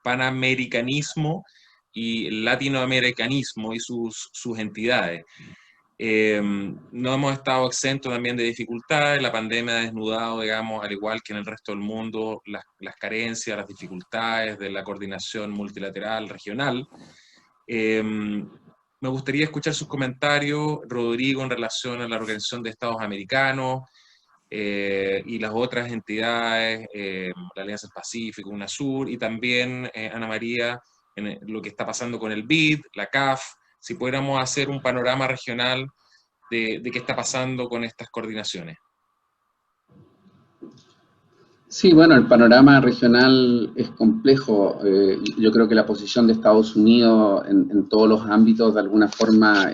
panamericanismo y el latinoamericanismo y sus entidades. No hemos estado exentos también de dificultades, la pandemia ha desnudado, digamos, al igual que en el resto del mundo, las carencias, las dificultades de la coordinación multilateral regional. Me gustaría escuchar sus comentarios, Rodrigo, en relación a la Organización de Estados Americanos y las otras entidades, la Alianza del Pacífico, UNASUR, y también, Ana María, en lo que está pasando con el BID, la CAF, si pudiéramos hacer un panorama regional de qué está pasando con estas coordinaciones.
Sí, bueno, el panorama regional es complejo. Yo creo que la posición de Estados Unidos en todos los ámbitos de alguna forma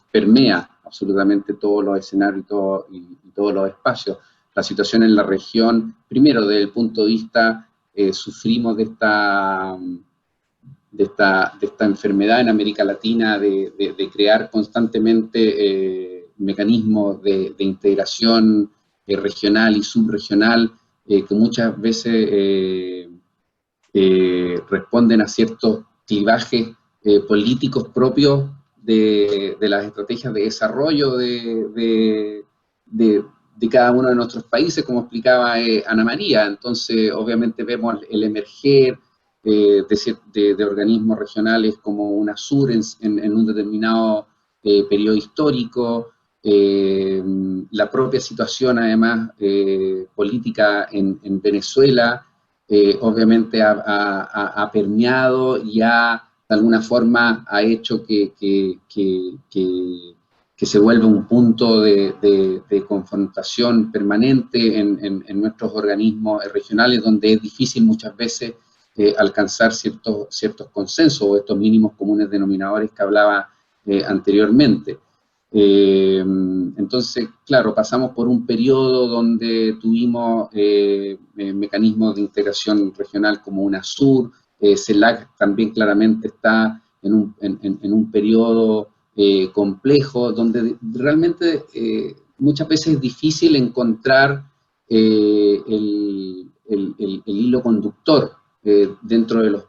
permea absolutamente todos los escenarios y todos los espacios. La situación en la región, primero desde el punto de vista, sufrimos de esta enfermedad en América Latina de crear constantemente mecanismos de integración regional y subregional que muchas veces responden a ciertos clivajes políticos propios de las estrategias de desarrollo de cada uno de nuestros países, como explicaba Ana María. Entonces, obviamente vemos el emerger de organismos regionales como UNASUR en un determinado periodo histórico, la propia situación además política en Venezuela, obviamente ha permeado y de alguna forma ha hecho que se vuelva un punto de confrontación permanente en nuestros organismos regionales, donde es difícil muchas veces alcanzar ciertos consensos o estos mínimos comunes denominadores que hablaba anteriormente. Entonces, claro, pasamos por un periodo donde tuvimos mecanismos de integración regional como UNASUR, CELAC también claramente está en un periodo complejo, donde realmente muchas veces es difícil encontrar el hilo conductor dentro de los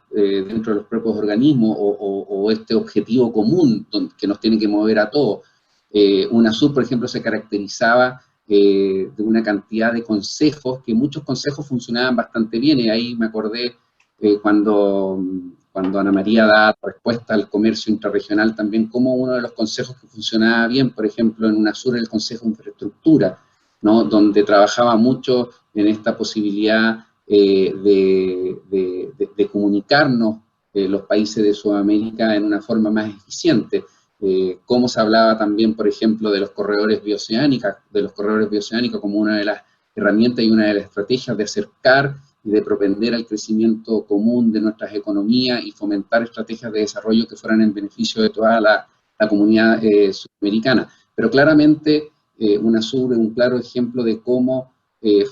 propios organismos o este objetivo común que nos tiene que mover a todos. UNASUR, por ejemplo, se caracterizaba de una cantidad de consejos, que muchos consejos funcionaban bastante bien, y ahí me acordé cuando Ana María da respuesta al comercio intrarregional también, como uno de los consejos que funcionaba bien, por ejemplo, en UNASUR, el Consejo de Infraestructura, ¿no? Donde trabajaba mucho en esta posibilidad de comunicarnos los países de Sudamérica en una forma más eficiente. Cómo se hablaba también, por ejemplo, de los corredores bioceánicos como una de las herramientas y una de las estrategias de acercar y de propender al crecimiento común de nuestras economías y fomentar estrategias de desarrollo que fueran en beneficio de toda la comunidad sudamericana. Pero claramente UNASUR es un claro ejemplo de cómo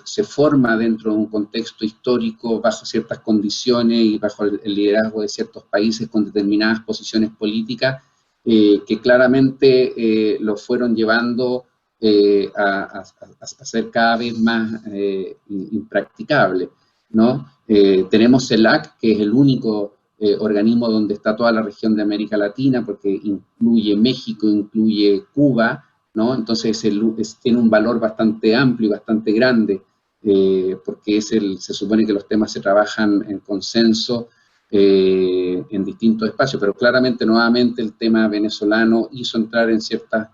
se forma dentro de un contexto histórico, bajo ciertas condiciones y bajo el liderazgo de ciertos países con determinadas posiciones políticas, que claramente lo fueron llevando a ser cada vez más impracticable, ¿no? Tenemos CELAC, que es el único organismo donde está toda la región de América Latina, porque incluye México, incluye Cuba, ¿no? Entonces tiene un valor bastante amplio y bastante grande, porque se supone que los temas se trabajan en consenso en distintos espacios, pero claramente nuevamente el tema venezolano hizo entrar en ciertas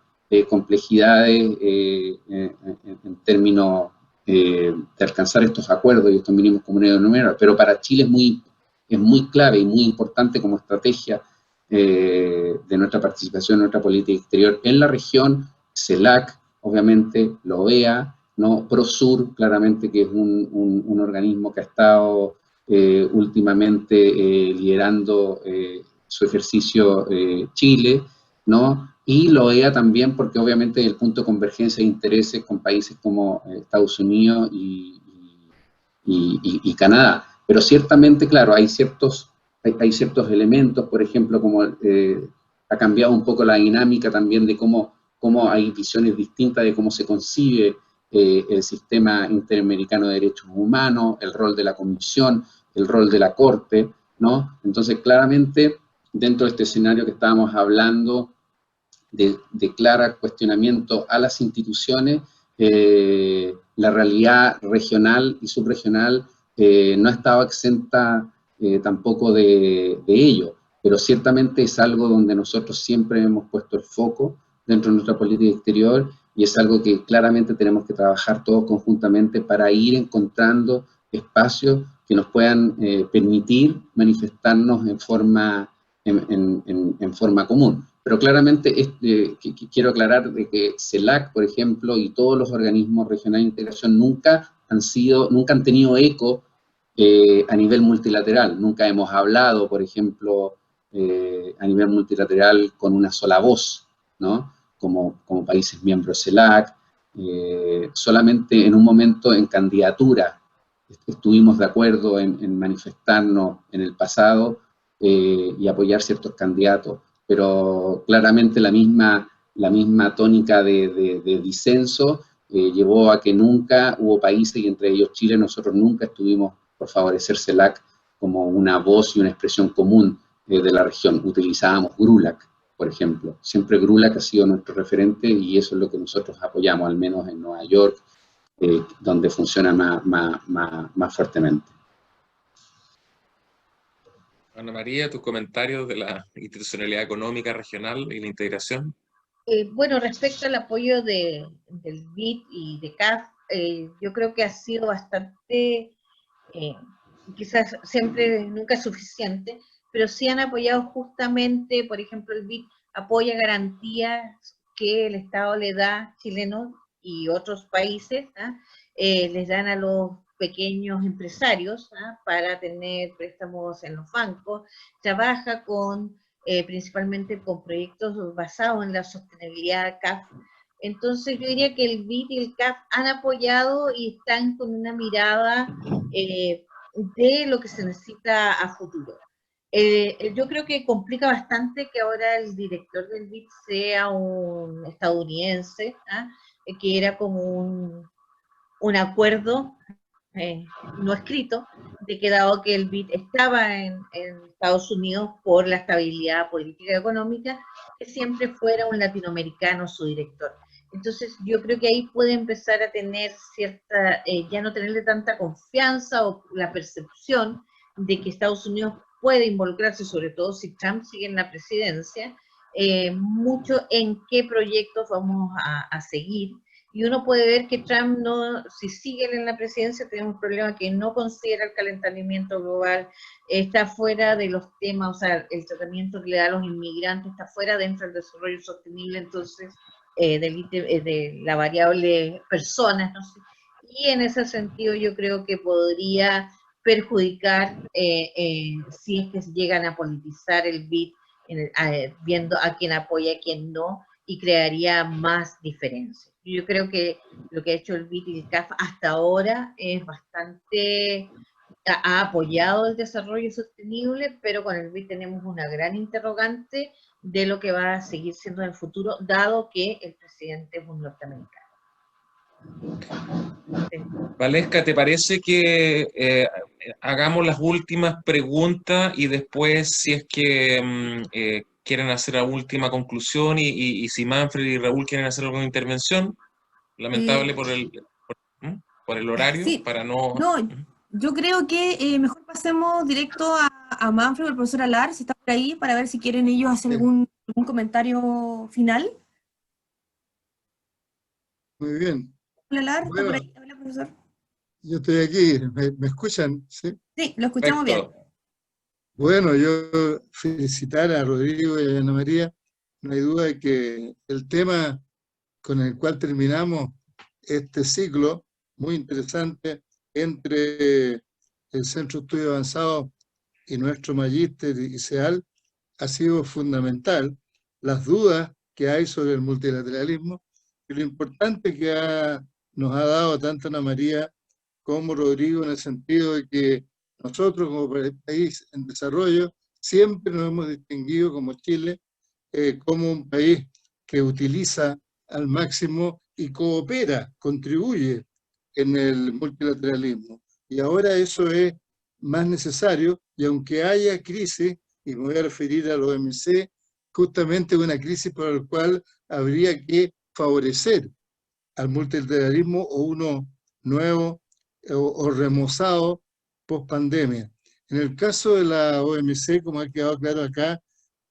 complejidades en términos de alcanzar estos acuerdos y estos mínimos comunes denominadores, pero para Chile es muy clave y muy importante como estrategia de nuestra participación, de nuestra política exterior en la región. CELAC, obviamente, la OEA, ¿no? PROSUR, claramente, que es un organismo que ha estado últimamente liderando su ejercicio Chile, ¿no? Y la OEA también, porque obviamente el punto de convergencia de intereses con países como Estados Unidos y Canadá. Pero ciertamente, claro, hay ciertos hay ciertos elementos, por ejemplo, como ha cambiado un poco la dinámica también de cómo hay visiones distintas de cómo se concibe el sistema interamericano de derechos humanos, el rol de la Comisión, el rol de la Corte, ¿no? Entonces, claramente, dentro de este escenario que estábamos hablando de clara cuestionamiento a las instituciones, la realidad regional y subregional no estaba exenta tampoco de ello, pero ciertamente es algo donde nosotros siempre hemos puesto el foco dentro de nuestra política exterior, y es algo que claramente tenemos que trabajar todos conjuntamente para ir encontrando espacios que nos puedan permitir manifestarnos en forma común. Pero claramente quiero aclarar de que CELAC, por ejemplo, y todos los organismos regionales de integración nunca han tenido eco a nivel multilateral. Nunca hemos hablado, por ejemplo, a nivel multilateral con una sola voz, ¿no? Como países miembros de CELAC. Solamente en un momento en candidatura estuvimos de acuerdo en manifestarnos en el pasado y apoyar ciertos candidatos, pero claramente la misma tónica de disenso llevó a que nunca hubo países, y entre ellos Chile, nosotros nunca estuvimos por favorecer CELAC como una voz y una expresión común de la región. Utilizábamos GRULAC, por ejemplo. Siempre GRULAC ha sido nuestro referente y eso es lo que nosotros apoyamos, al menos en Nueva York, donde funciona más fuertemente.
Ana María, tus comentarios de la institucionalidad económica regional y la integración.
Bueno, respecto al apoyo del BID y de CAF, yo creo que ha sido bastante, quizás siempre, nunca es suficiente, pero sí han apoyado justamente, por ejemplo, el BID apoya garantías que el Estado le da chileno y otros países, les dan a los pequeños empresarios para tener préstamos en los bancos, trabaja principalmente con proyectos basados en la sostenibilidad CAF. Entonces yo diría que el BID y el CAF han apoyado y están con una mirada de lo que se necesita a futuro. Yo creo que complica bastante que ahora el director del BID sea un estadounidense, que era como un acuerdo no escrito, de que dado que el BID estaba en Estados Unidos por la estabilidad política y económica, que siempre fuera un latinoamericano su director. Entonces yo creo que ahí puede empezar a tener cierta, ya no tenerle tanta confianza o la percepción de que Estados Unidos puede involucrarse, sobre todo si Trump sigue en la presidencia, mucho en qué proyectos vamos a seguir. Y uno puede ver que Trump, si sigue en la presidencia, tenemos un problema que no considera el calentamiento global, está fuera de los temas, o sea, el tratamiento que le da a los inmigrantes está fuera dentro del desarrollo sostenible, entonces, de la variable personas, no sé. Y en ese sentido yo creo que podría perjudicar si es que llegan a politizar el BID, viendo a quién apoya y a quién no, y crearía más diferencias. Yo creo que lo que ha hecho el BID y el CAF hasta ahora es bastante, ha apoyado el desarrollo sostenible, pero con el BID tenemos una gran interrogante de lo que va a seguir siendo en el futuro, dado que el presidente es un norteamericano.
Valesca, ¿te parece que hagamos las últimas preguntas y después, si es que quieren hacer la última conclusión y si Manfred y Raúl quieren hacer alguna intervención? Lamentable por el horario,
sí,
para no...
Yo creo que mejor pasemos directo a Manfred o al profesor Alar, si está por ahí, para ver si quieren ellos hacer algún comentario final.
Muy bien.
Hola, Alar, ¿está
Bueno,
por ahí? Hola, profesor.
yo estoy aquí, ¿me escuchan? ¿Sí?
Sí, lo escuchamos
Perfecto.
bien.
Bueno, yo felicitar a Rodrigo y a Ana María. No hay duda de que el tema con el cual terminamos este ciclo, muy interesante, entre el Centro de Estudios Avanzados y nuestro magíster y CEAL, ha sido fundamental. Las dudas que hay sobre el multilateralismo y lo importante que nos ha dado tanto Ana María como Rodrigo, en el sentido de que Nosotros como país en desarrollo siempre nos hemos distinguido como Chile como un país que utiliza al máximo y coopera, contribuye en el multilateralismo. Y ahora eso es más necesario, y aunque haya crisis, y me voy a referir a la OMC, justamente una crisis por la cual habría que favorecer al multilateralismo o uno nuevo o remozado post pandemia. En el caso de la OMC, como ha quedado claro acá,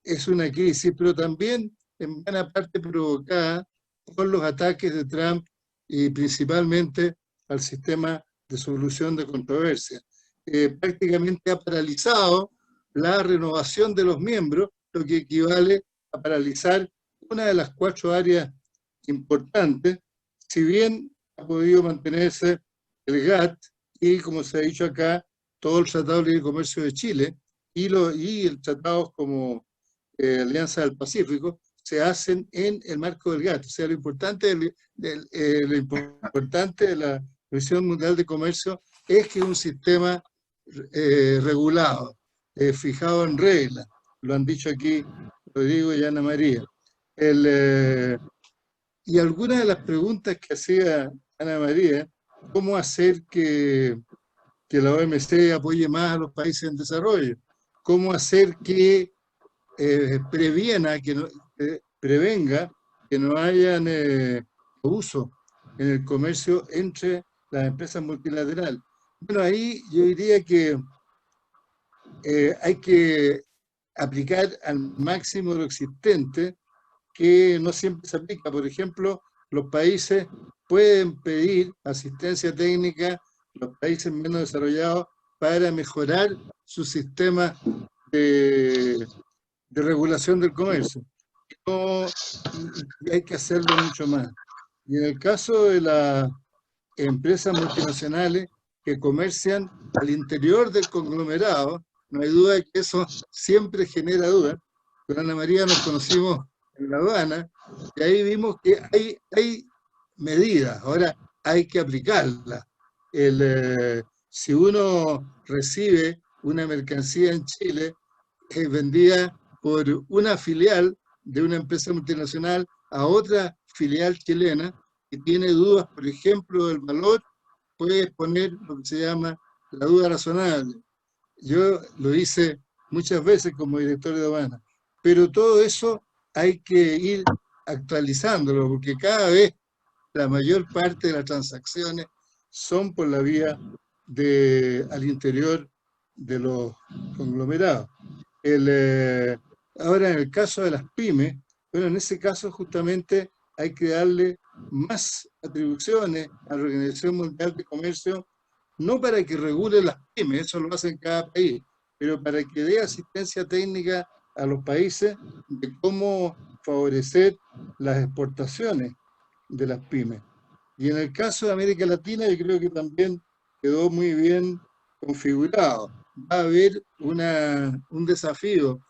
es una crisis, pero también en buena parte provocada por los ataques de Trump y principalmente al sistema de solución de controversia. Prácticamente ha paralizado la renovación de los miembros, lo que equivale a paralizar una de las 4 áreas importantes, si bien ha podido mantenerse el GATT y, como se ha dicho acá, todo el Tratado de Libre Comercio de Chile y el tratado como Alianza del Pacífico, se hacen en el marco del GATT. O sea, lo importante de la Organización Mundial de Comercio es que es un sistema regulado, fijado en reglas. Lo han dicho aquí Rodrigo y Ana María. Y algunas de las preguntas que hacía Ana María, ¿cómo hacer que la OMC apoye más a los países en desarrollo? ¿Cómo hacer que prevenga que no hayan abuso en el comercio entre las empresas multilaterales? Bueno, ahí yo diría que hay que aplicar al máximo lo existente, que no siempre se aplica. Por ejemplo, los países pueden pedir asistencia técnica, los países menos desarrollados, para mejorar su sistema de regulación del comercio. Y hay que hacerlo mucho más. Y en el caso de las empresas multinacionales que comercian al interior del conglomerado, no hay duda de que eso siempre genera dudas. Con Ana María nos conocimos en la aduana y ahí vimos que hay medidas, ahora hay que aplicarlas. Si uno recibe una mercancía en Chile, es vendida por una filial de una empresa multinacional a otra filial chilena que tiene dudas, por ejemplo, del valor, puede poner lo que se llama la duda razonable. Yo lo hice muchas veces como director de aduana, pero todo eso hay que ir actualizándolo, porque cada vez la mayor parte de las transacciones son por la vía al interior de los conglomerados. Ahora, en el caso de las pymes, bueno, en ese caso justamente hay que darle más atribuciones a la Organización Mundial de Comercio, no para que regule las pymes, eso lo hace en cada país, pero para que dé asistencia técnica a los países de cómo favorecer las exportaciones de las pymes. Y en el caso de América Latina, yo creo que también quedó muy bien configurado. Va a haber un desafío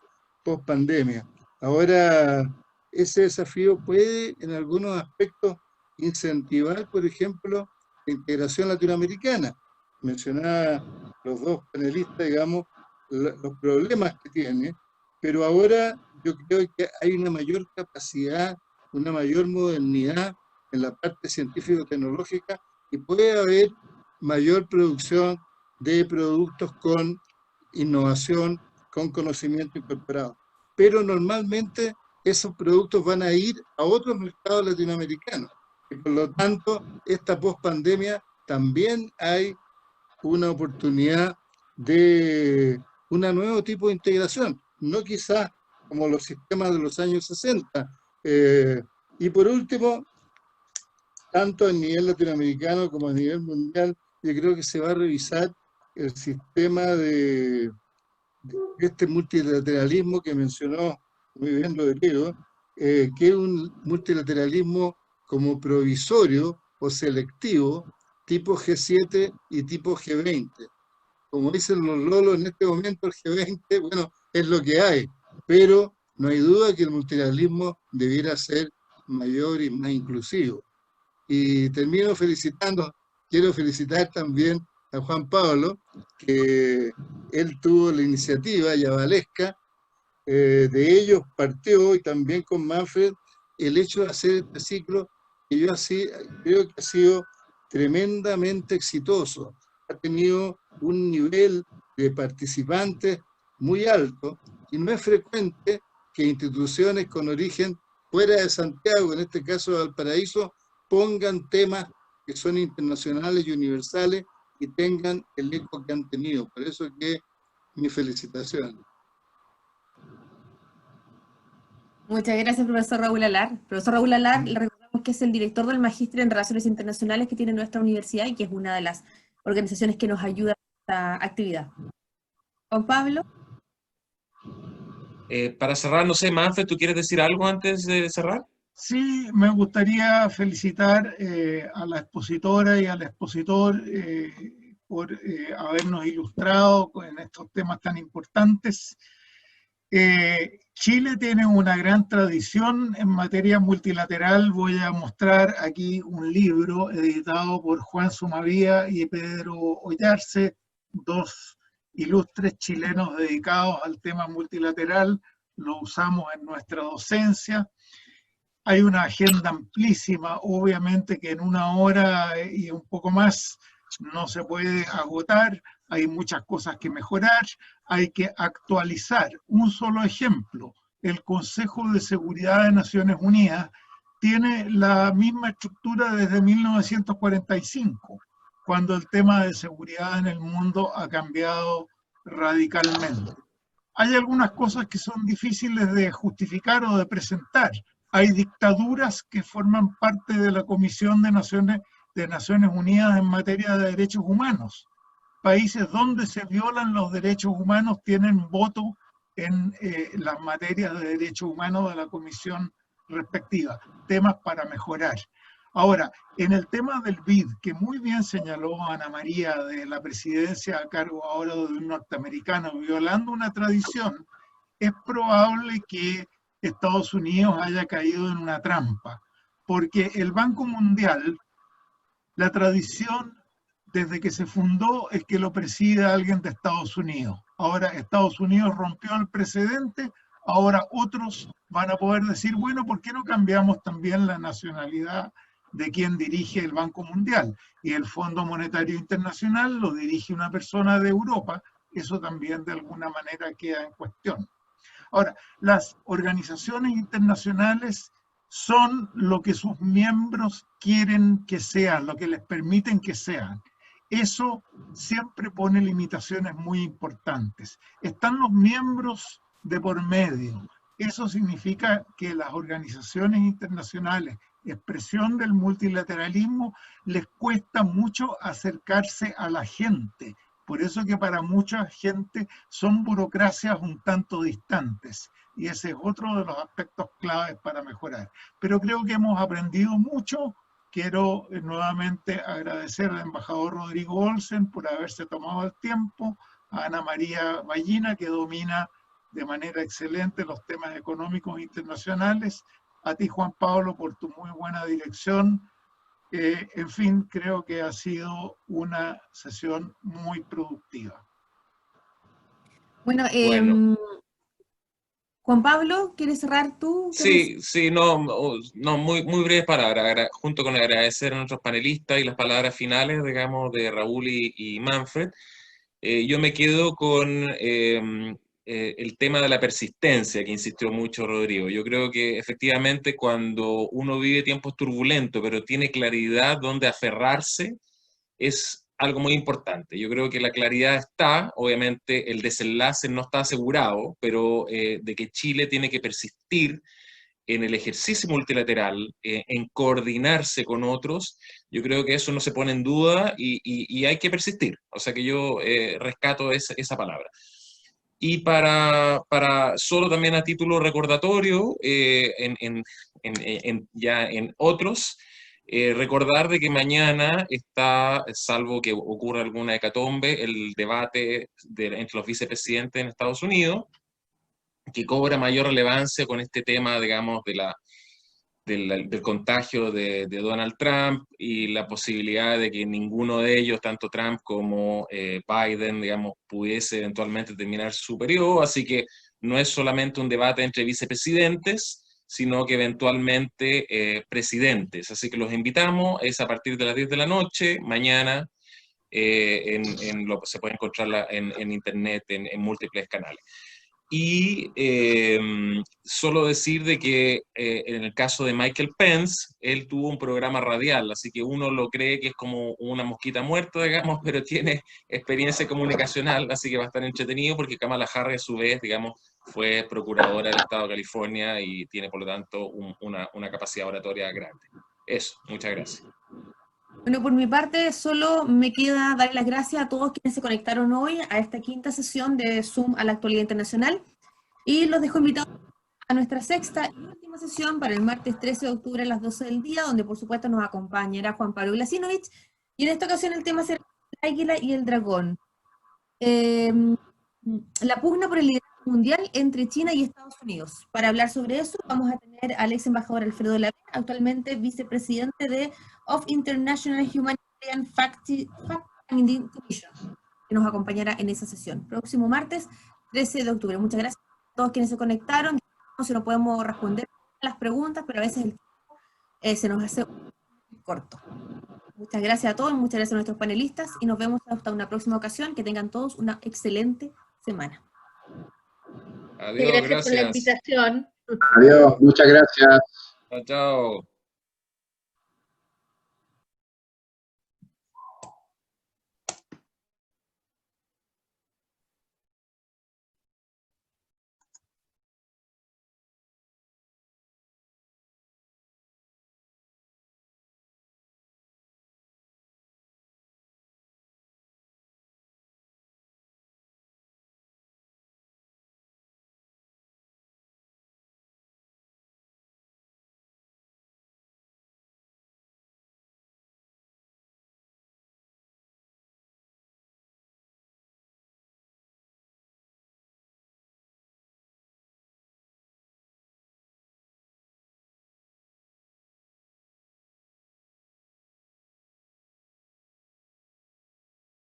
post pandemia. Ahora, ese desafío puede en algunos aspectos incentivar, por ejemplo, la integración latinoamericana. Mencionaba los dos panelistas, digamos, los problemas que tiene, pero ahora yo creo que hay una mayor capacidad, una mayor modernidad en la parte científico-tecnológica y puede haber mayor producción de productos con innovación, con conocimiento incorporado. Pero normalmente esos productos van a ir a otros mercados latinoamericanos. Y por lo tanto, esta post-pandemia también hay una oportunidad de un nuevo tipo de integración, no quizás como los sistemas de los años 60. Y por último, tanto a nivel latinoamericano como a nivel mundial, yo creo que se va a revisar el sistema de este multilateralismo que mencionó muy bien Rodrigo, que es un multilateralismo como provisorio o selectivo, tipo G7 y tipo G20. Como dicen los lolos en este momento, el G20, bueno, es lo que hay, pero no hay duda que el multilateralismo debiera ser mayor y más inclusivo. Y termino felicitando, quiero felicitar también a Juan Pablo, que él tuvo la iniciativa yavalesca, de ellos partió, y también con Manfred, el hecho de hacer este ciclo, que yo así creo que ha sido tremendamente exitoso. Ha tenido un nivel de participantes muy alto, y no es frecuente que instituciones con origen fuera de Santiago, en este caso de Valparaíso, pongan temas que son internacionales y universales y tengan el eco que han tenido. Por eso que mi felicitación.
Muchas gracias, profesor Raúl Alar. Profesor Raúl Alar, le recordamos que es el director del Magíster en Relaciones Internacionales que tiene nuestra universidad y que es una de las organizaciones que nos ayuda en esta actividad. Juan Pablo.
Para cerrar, no sé, Manfred, ¿tú quieres decir algo antes de cerrar?
Sí, me gustaría felicitar a la expositora y al expositor por habernos ilustrado en estos temas tan importantes. Chile tiene una gran tradición en materia multilateral. Voy a mostrar aquí un libro editado por Juan Sumavía y Pedro Ollarse, dos ilustres chilenos dedicados al tema multilateral. Lo usamos en nuestra docencia. Hay una agenda amplísima, obviamente que en una hora y un poco más no se puede agotar. Hay muchas cosas que mejorar, hay que actualizar. Un solo ejemplo, el Consejo de Seguridad de Naciones Unidas tiene la misma estructura desde 1945, cuando el tema de seguridad en el mundo ha cambiado radicalmente. Hay algunas cosas que son difíciles de justificar o de presentar. Hay dictaduras que forman parte de la Comisión de Naciones Unidas en materia de derechos humanos. Países donde se violan los derechos humanos tienen voto en las materias de derechos humanos de la comisión respectiva. Temas para mejorar. Ahora, en el tema del BID, que muy bien señaló Ana María, de la presidencia a cargo ahora de un norteamericano violando una tradición, es probable que Estados Unidos haya caído en una trampa, porque el Banco Mundial, la tradición desde que se fundó es que lo presida alguien de Estados Unidos. Ahora Estados Unidos rompió el precedente, ahora otros van a poder decir, bueno, ¿por qué no cambiamos también la nacionalidad de quien dirige el Banco Mundial? Y el Fondo Monetario Internacional lo dirige una persona de Europa, eso también de alguna manera queda en cuestión. Ahora, las organizaciones internacionales son lo que sus miembros quieren que sean, lo que les permiten que sean. Eso siempre pone limitaciones muy importantes. Están los miembros de por medio. Eso significa que las organizaciones internacionales, expresión del multilateralismo, les cuesta mucho acercarse a la gente. Por eso que para mucha gente son burocracias un tanto distantes. Y ese es otro de los aspectos claves para mejorar. Pero creo que hemos aprendido mucho. Quiero nuevamente agradecer al embajador Rodrigo Olsen por haberse tomado el tiempo, a Ana María Ballina, que domina de manera excelente los temas económicos internacionales, a ti, Juan Pablo, por tu muy buena dirección. En fin, creo que ha sido una sesión muy productiva.
Bueno, Juan Pablo, ¿quieres cerrar tú?
Sí, muy breves palabras, junto con agradecer a nuestros panelistas y las palabras finales, digamos, de Raúl y Manfred. Yo me quedo con el tema de la persistencia, que insistió mucho Rodrigo. Yo creo que efectivamente cuando uno vive tiempos turbulentos, pero tiene claridad dónde aferrarse, es algo muy importante. Yo creo que la claridad está, obviamente el desenlace no está asegurado, pero de que Chile tiene que persistir en el ejercicio multilateral, en coordinarse con otros, yo creo que eso no se pone en duda y hay que persistir. O sea que yo rescato esa palabra. Y para solo también a título recordatorio, ya en otros, recordar de que mañana está, salvo que ocurra alguna hecatombe, el debate entre los vicepresidentes en Estados Unidos, que cobra mayor relevancia con este tema, digamos, de del contagio de Donald Trump y la posibilidad de que ninguno de ellos, tanto Trump como Biden, digamos, pudiese eventualmente terminar su periodo. Así que no es solamente un debate entre vicepresidentes, sino que eventualmente presidentes. Así que los invitamos, es a partir de las 10 de la noche, mañana, se puede encontrar en internet en múltiples canales. Y solo decir de que en el caso de Michael Pence, él tuvo un programa radial, así que uno lo cree que es como una mosquita muerta, digamos, pero tiene experiencia comunicacional, así que va a estar entretenido porque Kamala Harris, a su vez, digamos, fue procuradora del Estado de California y tiene, por lo tanto, una capacidad oratoria grande. Eso, muchas gracias.
Bueno, por mi parte, solo me queda dar las gracias a todos quienes se conectaron hoy a esta quinta sesión de Zoom a la actualidad internacional y los dejo invitados a nuestra sexta y última sesión para el martes 13 de octubre a las 12 del día, donde por supuesto nos acompañará Juan Pablo Glasinovich, y en esta ocasión el tema será el águila y el dragón. La pugna por el liderazgo mundial entre China y Estados Unidos. Para hablar sobre eso vamos a tener al ex embajador Alfredo Lavén, actualmente vicepresidente of International Humanitarian Fact-Finding Commission, que nos acompañará en esa sesión. Próximo martes, 13 de octubre. Muchas gracias a todos quienes se conectaron. No sé si no podemos responder las preguntas, pero a veces el tiempo se nos hace corto. Muchas gracias a todos, muchas gracias a nuestros panelistas y nos vemos hasta una próxima ocasión. Que tengan todos una excelente semana.
Adiós,
gracias por la invitación.
Adiós, muchas gracias.
Chao, chao.